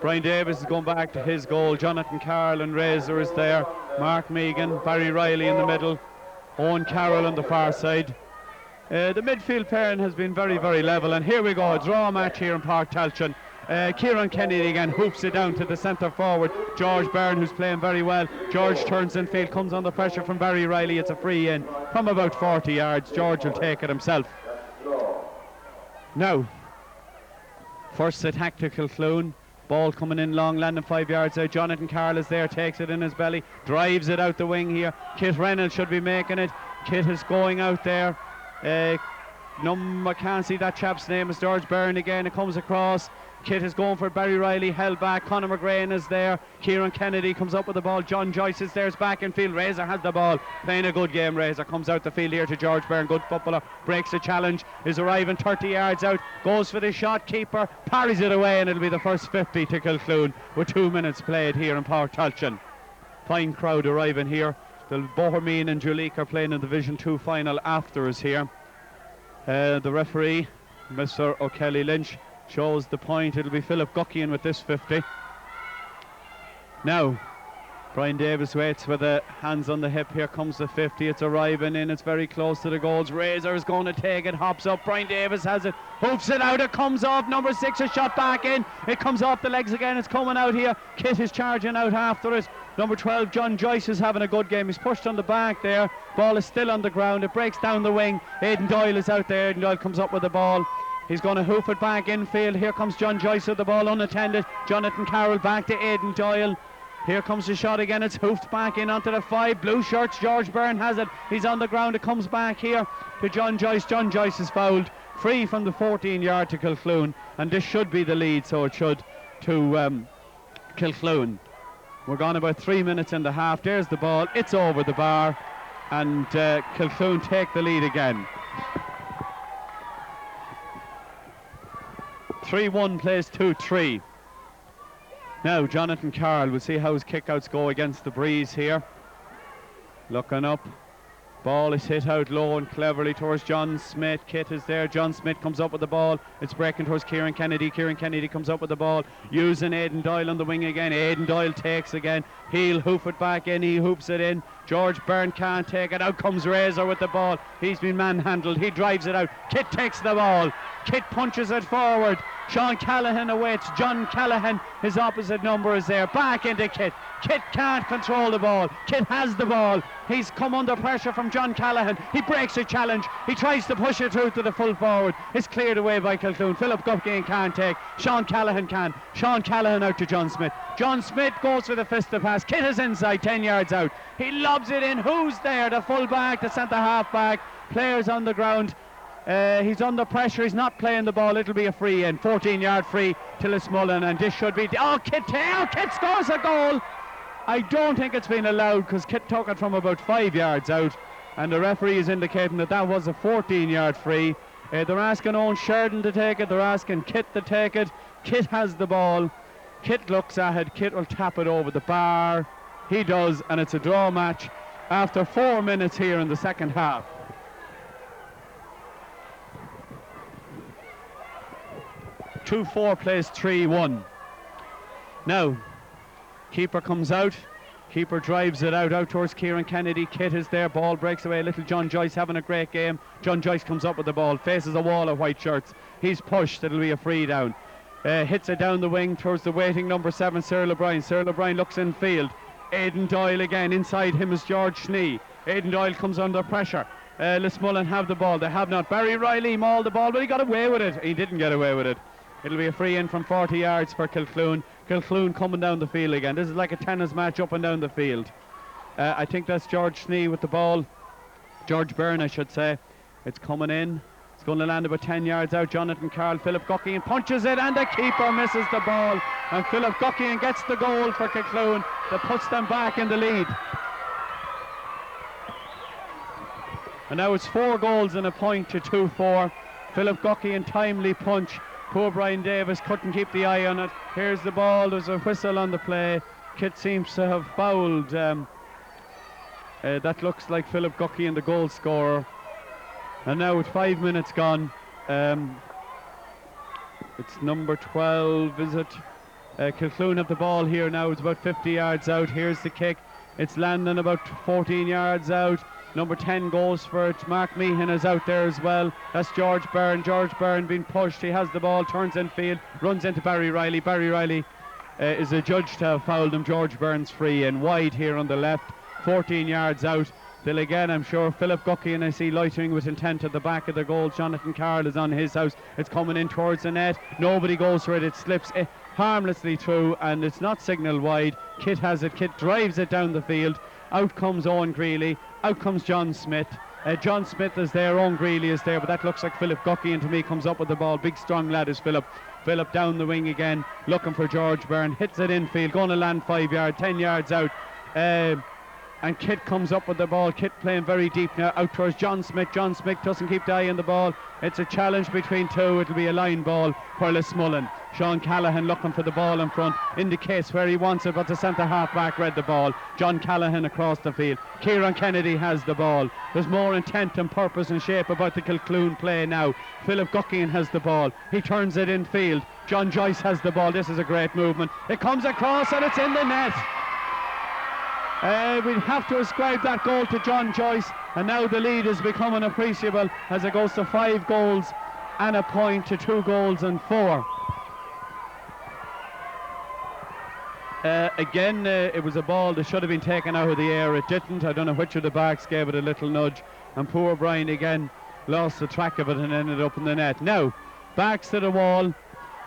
Brian Davis is going back to his goal. Jonathan Carroll and Razor is there. Mark Meagan, Barry Riley in the middle. Owen Carroll on the far side. The midfield pairing has been very, very level. And here we go, a draw match here in Park Talchan. Kieran Kennedy again hoops it down to the centre forward, George Byrne, who's playing very well. George turns in field, comes under pressure from Barry Riley. It's a free in from about 40 yards. George will take it himself. Now, first attack to Kilcloon. Ball coming in long, landing 5 yards out. Jonathan Carroll is there, takes it in his belly, drives it out the wing here. Kit Reynolds should be making it. Kit is going out there. I can't see that chap's name. It's George Byrne again. It comes across. Kit is going for Barry Riley, held back. Conor McGrain is there. Kieran Kennedy comes up with the ball. John Joyce is there, is back in field. Razor has the ball, playing a good game. Razor comes out the field here to George Byrne, good footballer, breaks the challenge, is arriving 30 yards out, goes for the shot, keeper parries it away, and it'll be the first 50 to Kilcloon with 2 minutes played here in Park Talchan. Fine crowd arriving here. The Bohermeen and Juleek are playing in the Division 2 final after us here. The referee, Mr. O'Kelly Lynch, shows the point. It'll be Philip Guckian with this 50. Now, Brian Davis waits with the hands on the hip. Here comes the 50. It's arriving in. It's very close to the goals. Razor is going to take it. Hops up. Brian Davis has it. Hoops it out. It comes off. Number 6 is shot back in. It comes off the legs again. It's coming out here. Kit is charging out after it. Number 12, John Joyce, is having a good game. He's pushed on the back there. Ball is still on the ground. It breaks down the wing. Aidan Doyle is out there. Aidan Doyle comes up with the ball. He's going to hoof it back infield. Here comes John Joyce with the ball unattended. Jonathan Carroll back to Aidan Doyle. Here comes the shot again. It's hoofed back in onto the 5. Blue shirts. George Byrne has it. He's on the ground. It comes back here to John Joyce. John Joyce is fouled. Free from the 14-yard to Kilcloon. And this should be the lead, so it should, to Kilcloon. We're gone about 3 minutes in the half. There's the ball. It's over the bar. and Kilcloon take the lead again. 3-1 plays 2-3. Now Jonathan Carroll, we'll see how his kickouts go against the breeze here. Looking up. Ball is hit out low and cleverly towards John Smith. Kit is there. John Smith comes up with the ball. It's breaking towards Kieran Kennedy. Kieran Kennedy comes up with the ball, using Aidan Doyle on the wing again. Aidan Doyle takes again. He'll hoof it back in. He hoops it in. George Byrne can't take it. Out comes Razor with the ball. He's been manhandled. He drives it out. Kit takes the ball. Kit punches it forward. Sean Callaghan awaits. John Callaghan, his opposite number, is there. Back into Kit. Kit can't control the ball. Kit has the ball. He's come under pressure from John Callaghan. He breaks a challenge. He tries to push it through to the full forward. It's cleared away by Kilcloon. Philip Gupkin can't take. Sean Callaghan can. Sean Callaghan out to John Smith. John Smith goes for the fisted pass. Kit is inside, 10 yards out. He lobs it in. Who's there? The full back, the centre half back. Players on the ground. He's under pressure. He's not playing the ball. It'll be a free in. 14-yard free to Lismullen, and this should be. Kit scores a goal. I don't think it's been allowed because Kit took it from about 5 yards out, and the referee is indicating that that was a 14-yard free. They're asking Owen Sheridan to take it. They're asking Kit to take it. Kit has the ball. Kit looks at it. Kit will tap it over the bar. He does, and it's a draw match after 4 minutes here in the second half. Two-4 plays 3-1. Now, keeper comes out. Keeper drives it out towards Kieran Kennedy. Kit is there. Ball breaks away. Little John Joyce having a great game. John Joyce comes up with the ball. Faces a wall of white shirts. He's pushed. It'll be a free down. Hits it down the wing towards the waiting number 7, Cyril O'Brien. Cyril O'Brien looks in field. Aidan Doyle again. Inside him is George Schnee. Aidan Doyle comes under pressure. Lismullen have the ball. They have not. Barry Riley mauled the ball, but he got away with it. He didn't get away with it. It'll be a free in from 40 yards for Kilcloon. Kilcloon coming down the field again. This is like a tennis match up and down the field. I think that's George Schnee with the ball. George Byrne, I should say. It's coming in. It's going to land about 10 yards out. Jonathan Carroll, Philip Gupkin punches it, and the keeper misses the ball. And Philip Gupkin gets the goal for Kilcloon that puts them back in the lead. And now it's 4 goals and a point to 2-4. Philip Gupkin timely punch. Poor Brian Davis couldn't keep the eye on it. Here's the ball. There's a whistle on the play. Kit seems to have fouled. That looks like Philip Gupkin, the goal scorer. And now with 5 minutes gone, it's number 12, is it? Kilcloon have the ball here now. It's about 50 yards out. Here's the kick. It's landing about 14 yards out. Number 10 goes for it. Mark Meehan is out there as well. That's George Byrne. George Byrne being pushed. He has the ball, turns in field, runs into Barry Riley. Barry Riley is adjudged to have fouled him. George Byrne's free and wide here on the left, 14 yards out. They'll again, I'm sure, Philip Gupkin, I see loitering with intent at the back of the goal. Jonathan Carroll is on his house. It's coming in towards the net. Nobody goes for it. It slips harmlessly through, and it's not signalled wide. Kit has it. Kit drives it down the field. Out comes Owen Greeley. Out comes John Smith. John Smith is there. Owen Greeley is there, but that looks like Philip Gupkin to me. Comes up with the ball. Big strong lad is Philip. Philip down the wing again, looking for George Byrne. Hits it infield. Going to land 5 yards, 10 yards out. And Kit comes up with the ball. Kit playing very deep now, out towards John Smith. John Smith doesn't keep the eye on the ball. It's a challenge between two. It'll be a line ball for Lismullen. Sean Callaghan looking for the ball in front, indicates where he wants it, but the centre half back read the ball. John Callaghan across the field. Kieran Kennedy has the ball. There's more intent and purpose and shape about the Kilcloon play now. Philip Gupkin has the ball. He turns it in field. John Joyce has the ball. This is a great movement. It comes across and it's in the net. We'd have to ascribe that goal to John Joyce, and now the lead is becoming appreciable as it goes to 5 goals and a point to 2 goals and 4. Again, it was a ball that should have been taken out of the air. It didn't. I don't know which of the backs gave it a little nudge, and poor Brian again lost the track of it and ended up in the net. Now, backs to the wall.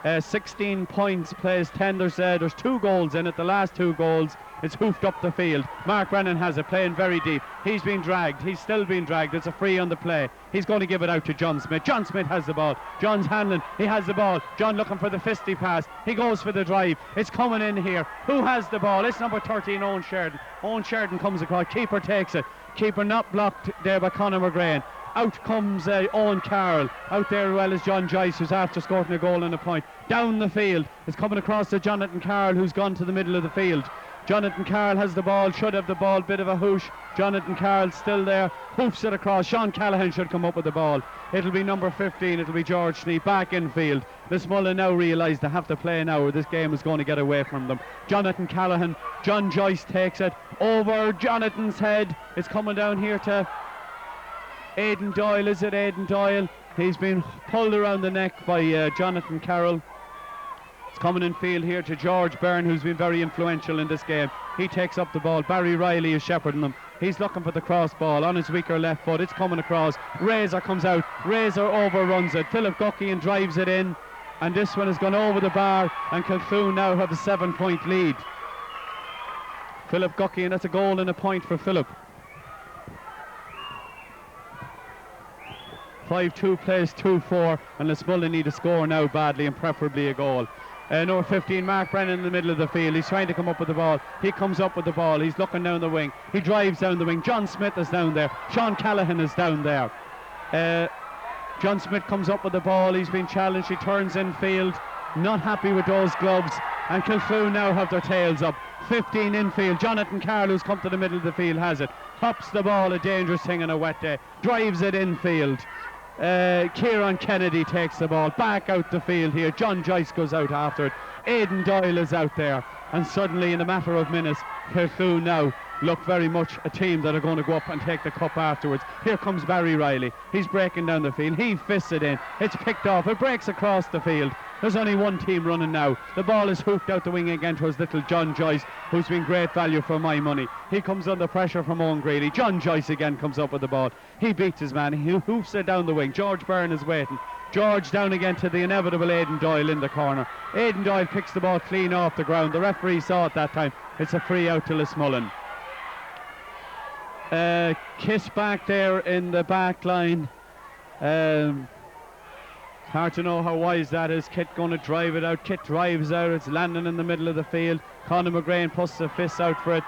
16 points, plays 10. There's 2 goals in it. The last 2 goals, it's hoofed up the field. Mark Brennan has it, playing very deep. He's been dragged. He's still being dragged. It's a free on the play. He's going to give it out to John Smith. John Smith has the ball. John's handling. He has the ball. John looking for the fisty pass. He goes for the drive. It's coming in here. Who has the ball? It's number 13, Owen Sheridan. Owen Sheridan comes across. Keeper takes it. Keeper not blocked there by Conor McGrain. Out comes Owen Carroll. Out there as well as John Joyce, who's after scoring a goal and a point. Down the field. It's coming across to Jonathan Carroll, who's gone to the middle of the field. Jonathan Carroll has the ball, should have the ball, bit of a hoosh. Jonathan Carroll still there, hoofs it across. Sean Callahan should come up with the ball. It'll be number 15, it'll be George Snee back in field. Lismullen now realise they have to play now or this game is going to get away from them. Jonathan Callahan, John Joyce takes it over Jonathan's head. It's coming down here to Aidan Doyle. Is it Aidan Doyle? He's been pulled around the neck by Jonathan Carroll. It's coming in field here to George Byrne, who's been very influential in this game. He takes up the ball. Barry Riley is shepherding them. He's looking for the cross ball on his weaker left foot. It's coming across. Razor comes out. Razor overruns it. Philip Guckian drives it in. And this one has gone over the bar. And Kilcloon now have a 7-point lead. Philip Guckian, that's a goal and a point for Philip. 5-2 plays 2-4. And Lismullen need a score now badly and preferably a goal. Number 15, Mark Brennan in the middle of the field. He's trying to come up with the ball. He comes up with the ball. He's looking down the wing. He drives down the wing. John Smith is down there. Sean Callahan is down there. John Smith comes up with the ball. He's been challenged. He turns in field. Not happy with those gloves. And Kilcloon now have their tails up. 15 infield. Jonathan Carroll, who's come to the middle of the field, has it. Hops the ball, a dangerous thing on a wet day. Drives it infield. Kieran Kennedy takes the ball back out the field here. John Joyce goes out after it. Aidan Doyle is out there, and suddenly in a matter of minutes Kilcloon now look very much a team that are going to go up and take the cup afterwards. Here comes Barry Riley. He's breaking down the field. He fists it in. It's picked off. It breaks across the field. There's only one team running now. The ball is hooked out the wing again towards little John Joyce, who's been great value for my money. He comes under pressure from Owen Greeley. John Joyce again comes up with the ball. He beats his man. He hoofs it down the wing. George Byrne is waiting. George down again to the inevitable Aidan Doyle in the corner. Aidan Doyle picks the ball clean off the ground. The referee saw it that time. It's a free out to Lismullen. Kiss back there in the back line. Hard to know how wise that is. Kit going to drive it out. Kit drives out. It's landing in the middle of the field. Conor McGrain puts the fist out for it.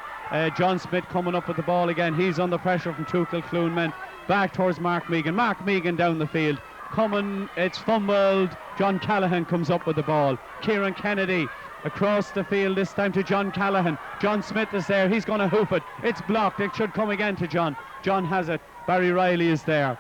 John Smith coming up with the ball again. He's under pressure from two Kilcloon men. Back towards Mark Meagan. Mark Meagan down the field. Coming, it's fumbled. John Callahan comes up with the ball. Kieran Kennedy across the field, this time to John Callahan. John Smith is there. He's going to hoop it. It's blocked. It should come again to John. John has it. Barry Riley is there.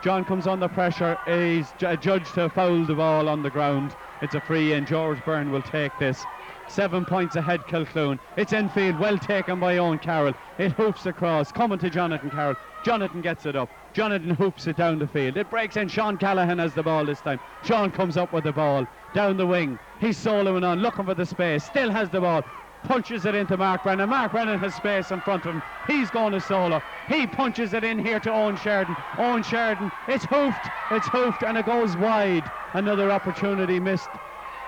John comes under pressure. He's judged to foul the ball on the ground. It's a free in. George Byrne will take this. 7 points ahead Kilcloon. It's infield, well taken by Owen Carroll. It hoops across, coming to Jonathan Carroll. Jonathan gets it up. Jonathan hoops it down the field. It breaks in. Sean Callahan has the ball this time. Sean comes up with the ball down the wing. He's soloing on, looking for the space. Still has the ball. Punches it into Mark Brennan. Mark Brennan has space in front of him. He's going to solo. He punches it in here to Owen Sheridan. Owen Sheridan, it's hoofed and it goes wide. Another opportunity missed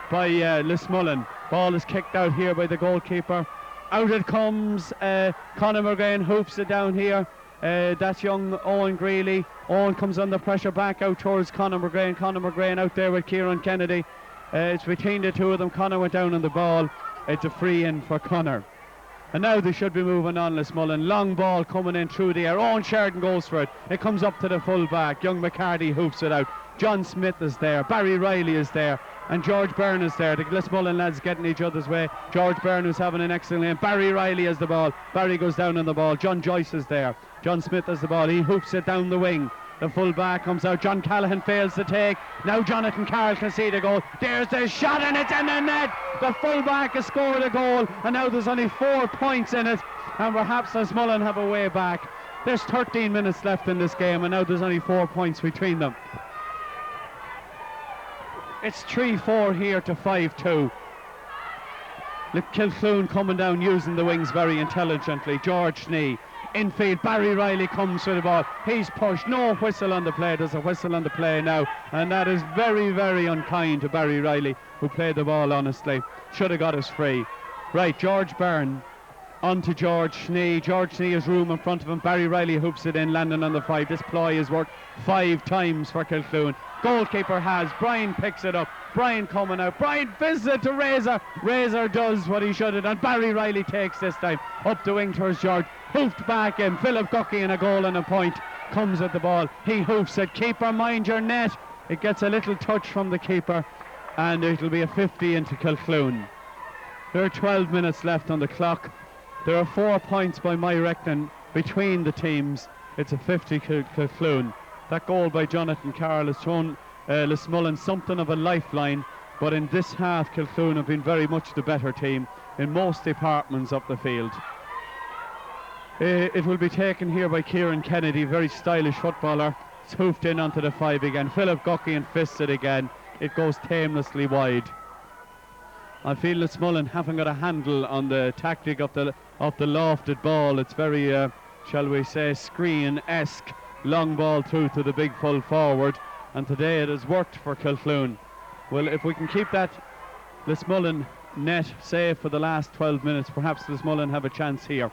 by Lismullen. Ball is kicked out here by the goalkeeper. Out it comes. Conor McGrain hoofs it down here. That's young Owen Greeley. Owen comes under pressure back out towards Conor McGrain. Conor McGrain out there with Kieran Kennedy. It's between the two of them. Conor went down on the ball. It's a free in for Conor. And now they should be moving on, Lismullen. Long ball coming in through the air. Owen Sheridan goes for it. It comes up to the full back. Young McCarthy hoofs it out. John Smith is there. Barry Riley is there. And George Byrne is there. The Lismullen lads getting each other's way. George Byrne, who's having an excellent game. Barry Riley has the ball. Barry goes down on the ball. John Joyce is there. John Smith has the ball. He hoofs it down the wing. The full back comes out. John Callahan fails to take. Now Jonathan Carroll can see the goal. There's the shot and it's in the net. The full back has scored a goal. And now there's only 4 points in it. And perhaps Lismullen have a way back. There's 13 minutes left in this game. And now there's only 4 points between them. It's 3-4 here to 5-2. Kilcloon coming down using the wings very intelligently. George Snee. Infield, Barry Riley comes with the ball. He's pushed. No whistle on the play. There's a whistle on the play now. And that is very, very unkind to Barry Riley, who played the ball honestly. Should have got us free. Right, George Byrne on to George Snee. George Snee has room in front of him. Barry Riley hoops it in, landing on the 5. This ploy is worked 5 times for Kilcloon. Goalkeeper has. Brian picks it up. Brian coming out. Brian fizzes it to Razor. Razor does what he should have done. Barry Riley takes this time. Up the wing towards George. hoofed back in. Philip Guckey in a goal and a point. Comes at the ball. He hoofs it. Keeper, mind your net. It gets a little touch from the keeper, and it'll be a 50 into Kilcloon. There are 12 minutes left on the clock. There are 4 points by my reckoning between the teams. It's a 50 Kilcloon. That goal by Jonathan Carroll has thrown Lismullen something of a lifeline, but in this half Kilcloon have been very much the better team in most departments of the field. It will be taken here by Kieran Kennedy, very stylish footballer. It's hoofed in onto the 5 again. Philip Guckey and fists it again. It goes tamelessly wide. I feel Lismullen haven't got a handle on the tactic of the lofted ball. It's very, shall we say, screen-esque long ball through to the big full forward. And today it has worked for Kilcloon. Well, if we can keep that Lismullen net safe for the last 12 minutes, perhaps Lismullen have a chance here.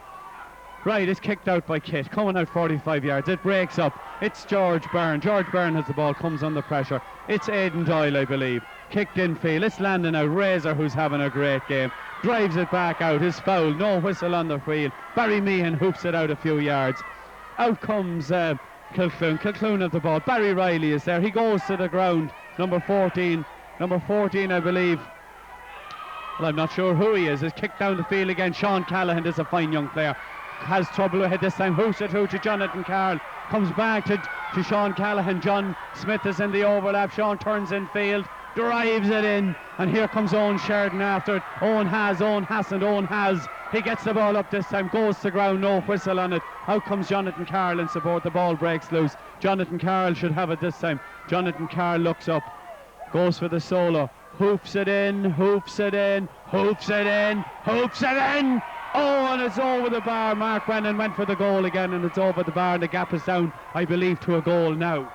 Right, it's kicked out by Kit, coming out 45 yards. It breaks up. It's George Byrne. George Byrne has the ball, comes under pressure. It's Aidan Doyle, I believe. Kicked in field. It's landing out. Razor, who's having a great game, drives it back out. His foul. No whistle on the field. Barry Meehan hoops it out a few yards. Out comes Kilcloon. Kilcloon have the ball. Barry Riley is there. He goes to the ground. Number 14, I believe. Well, I'm not sure who he is. Is kicked down the field again. Sean Callahan is a fine young player. Has trouble with it this time. Hoops it through to Jonathan Carroll. Comes back to Sean Callahan. John Smith is in the overlap. Sean turns in field, drives it in, and here comes Owen Sheridan after it. Owen has. He gets the ball up this time, goes to ground, no whistle on it. Out comes Jonathan Carroll in support. The ball breaks loose. Jonathan Carroll should have it this time. Jonathan Carroll looks up, goes for the solo, hoops it in. Oh, and it's over the bar. Mark Brennan went for the goal again, and it's over the bar, and the gap is down, I believe, to a goal now.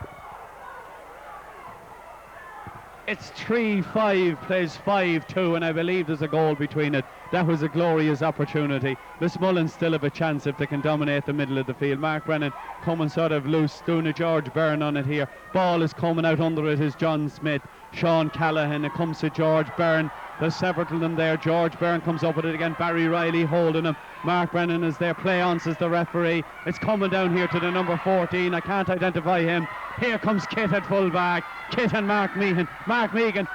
It's 3-5 plays 5-2, and I believe there's a goal between it. That was a glorious opportunity. Lismullen still have a chance if they can dominate the middle of the field. Mark Brennan coming sort of loose, doing a George Byrne on it here. Ball is coming out under it is John Smith. Sean Callahan, it comes to George Byrne. There's several of them there. George Byrne comes up with it again. Barry Riley holding him. Mark Brennan is there. Play on, says the referee. It's coming down here to the number 14. I can't identify him. Here comes Kit at full back. Kit and Mark Meehan. Mark Meehan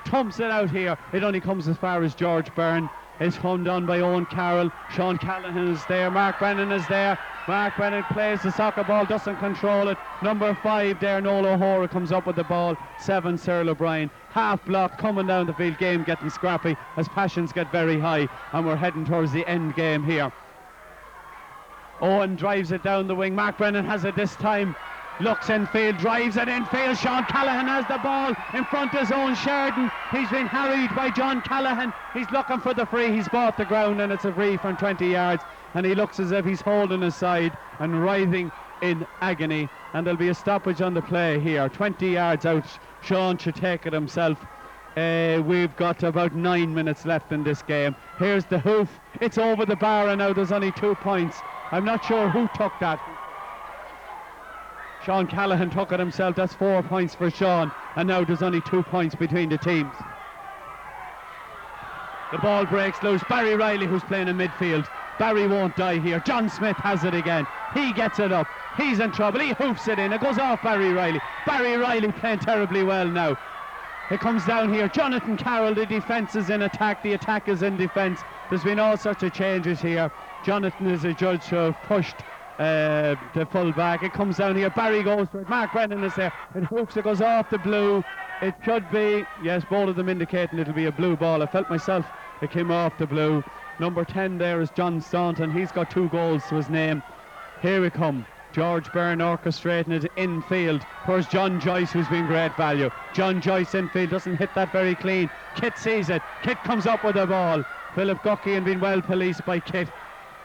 thumps it out here. It only comes as far as George Byrne. It's come down by Owen Carroll. Sean Callahan is there. Mark Brennan is there. Mark Brennan plays the soccer ball, doesn't control it. Number 5 there, Noel O'Hora comes up with the ball. 7, Cyril O'Brien. Half block coming down the field. Game getting scrappy as passions get very high, and we're heading towards the end game here. Owen drives it down the wing. Mark Brennan has it this time. Looks in field, drives it in field. Sean Callahan has the ball in front of his own Sheridan. He's been harried by John Callahan. He's looking for the free. He's bought the ground, and it's a free from 20 yards. And he looks as if he's holding his side and writhing in agony. And there'll be a stoppage on the play here. 20 yards out. Sean should take it himself. We've got about 9 minutes left in this game. Here's the hoof. It's over the bar, and now there's only 2 points. I'm not sure who took that. Sean Callahan took it himself. That's 4 points for Sean, and now there's only 2 points between the teams. The ball breaks loose. Barry Riley, who's playing in midfield. Barry won't die here. John Smith has it again. He gets it up. He's in trouble. He hoofs it in. It goes off Barry Riley. Barry Riley playing terribly well now. It comes down here. Jonathan Carroll, the defence is in attack. The attack is in defence. There's been all sorts of changes here. Jonathan is a judge to have pushed the full back. It comes down here. Barry goes for it. Mark Brennan is there. It hooks. It goes off the blue. It could be, yes, both of them indicating it'll be a blue ball. I felt myself it came off the blue. Number 10 there is John Staunton. He's got 2 goals to his name. Here we come. George Byrne orchestrating it infield. Where's John Joyce, who's been great value. John Joyce infield, doesn't hit that very clean. Kit sees it. Kit comes up with the ball. Philip Guckey and been well policed by Kit.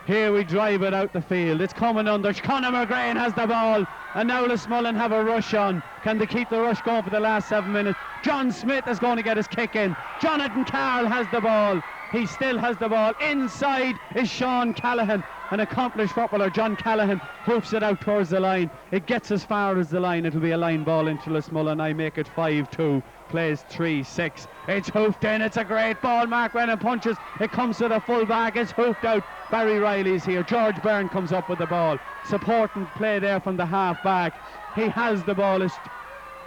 Here we drive it out the field. It's coming under. Conor McGrain has the ball. And now Lismullen have a rush on. Can they keep the rush going for the last 7 minutes? John Smith is going to get his kick in. Jonathan Carroll has the ball. He still has the ball. Inside is Sean Callahan. An accomplished footballer, John Callaghan, hoops it out towards the line. It gets as far as the line. It'll be a line ball into Lismullen. I make it 5-2. Plays 3-6. It's hoofed in. It's a great ball. Mark Brennan punches. It comes to the full back. It's hoofed out. Barry Riley's here. George Byrne comes up with the ball. Supporting play there from the half back. He has the ball. It's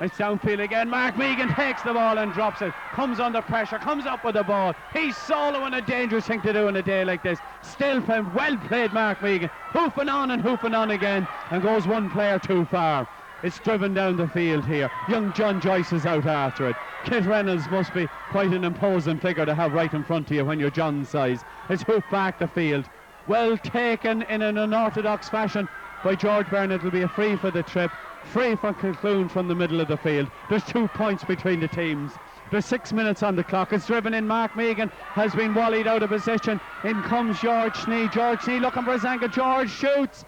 downfield again. Mark Meagan takes the ball and drops it. Comes under pressure. Comes up with the ball. He's soloing, a dangerous thing to do in a day like this. Still well played, Mark Meagan. Hoofing on again, and goes one player too far. It's driven down the field here. Young John Joyce is out after it. Kit Reynolds must be quite an imposing figure to have right in front of you when you're John's size. It's hoofed back the field. Well taken in an unorthodox fashion by George Byrne. It'll be a free for the trip. Free for Kilcloon from the middle of the field. There's 2 points between the teams. There's 6 minutes on the clock. It's driven in. Mark Meagan has been wallied out of position. In comes George Snee. George Snee looking for his angle. George shoots.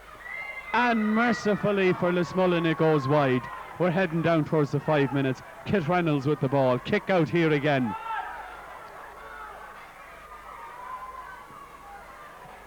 And mercifully for Lismullen, it goes wide. We're heading down towards the 5 minutes. Kit Reynolds with the ball. Kick out here again.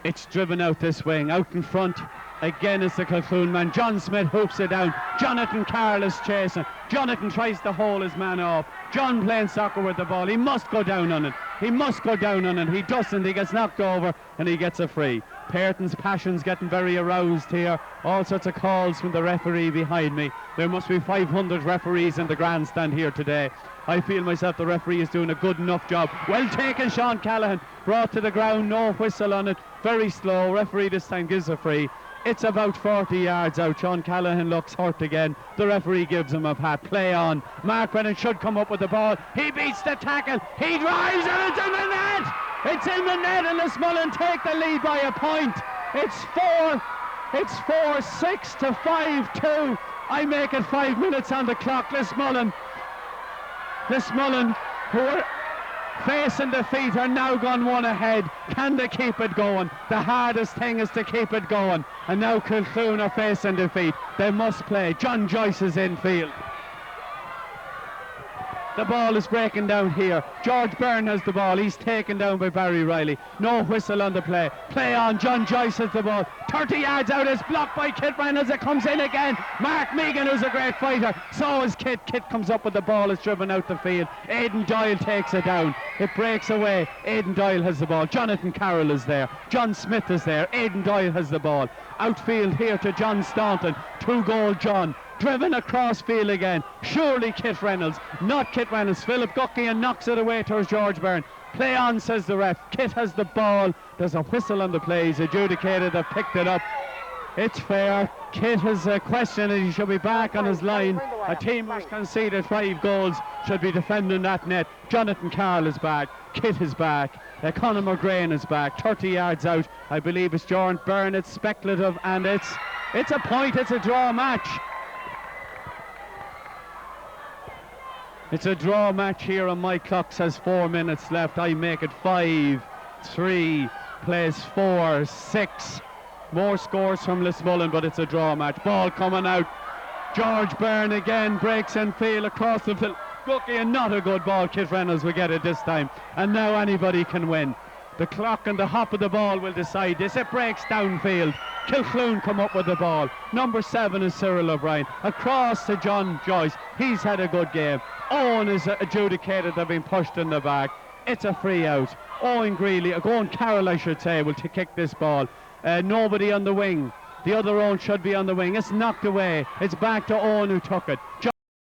It's driven out this wing. Out in front again is the Kilcloon man. John Smith hoops it down. Jonathan Carroll is chasing. Jonathan tries to hold his man off. John playing soccer with the ball. He must go down on it. He must go down on it. He doesn't. He gets knocked over and he gets a free. Pearton's passion's getting very aroused here. All sorts of calls from the referee behind me. There must be 500 referees in the grandstand here today. I feel myself the referee is doing a good enough job. Well taken, Sean Callaghan. Brought to the ground, no whistle on it. Very slow. Referee this time gives a free. It's about 40 yards out. Sean Callaghan looks hurt again. The referee gives him a pat. Play on. Mark Brennan should come up with the ball. He beats the tackle. He drives and it's in the net. It's in the net and Lismullen take the lead by a point. It's 4-6 to 5-2. I make it 5 minutes on the clock. Lismullen, who are facing defeat, are now gone one ahead. Can they keep it going? The hardest thing is to keep it going. And now Kilcloon are facing defeat. They must play. John Joyce is in field. The ball is breaking down here. George Byrne has the ball. He's taken down by Barry Riley. No whistle on the play. Play on. John Joyce has the ball. 30 yards out. It's blocked by Kit Reynolds. It comes in again. Mark Meagan, who's a great fighter. So is Kit. Kit comes up with the ball. It's driven out the field. Aidan Doyle takes it down. It breaks away. Aidan Doyle has the ball. Jonathan Carroll is there. John Smith is there. Aidan Doyle has the ball. Outfield here to John Staunton. 2-goal John. Driven across field again. Surely Kit Reynolds. Not Kit Reynolds. Philip Guckian knocks it away towards George Byrne. Play on, says the ref. Kit has the ball. There's a whistle on the play. He's adjudicated. They've picked it up. It's fair. Kit has a question and he should be back on his line. A team who's conceded 5 goals should be defending that net. Jonathan Carroll is back. Kit is back. Conor McGrain is back. 30 yards out. I believe it's George Byrne. It's speculative and it's a point. It's a draw match. It's a draw match here and my clock says 4 minutes left. I make it 5-3. Plays 4-6. More scores from Lismullen, but it's a draw match. Ball coming out. George Byrne again breaks in field across the field. Gookie, and not a good ball. Kit Reynolds will get it this time. And now anybody can win. The clock and the hop of the ball will decide this. It breaks downfield. Kilcloon come up with the ball. Number 7 is Cyril O'Brien. Across to John Joyce. He's had a good game. Owen is adjudicated. They've been pushed in the back. It's a free out. Owen Greeley, Owen Carroll I should say, will kick this ball. Nobody on the wing. The other Owen should be on the wing. It's knocked away. It's back to Owen who took it.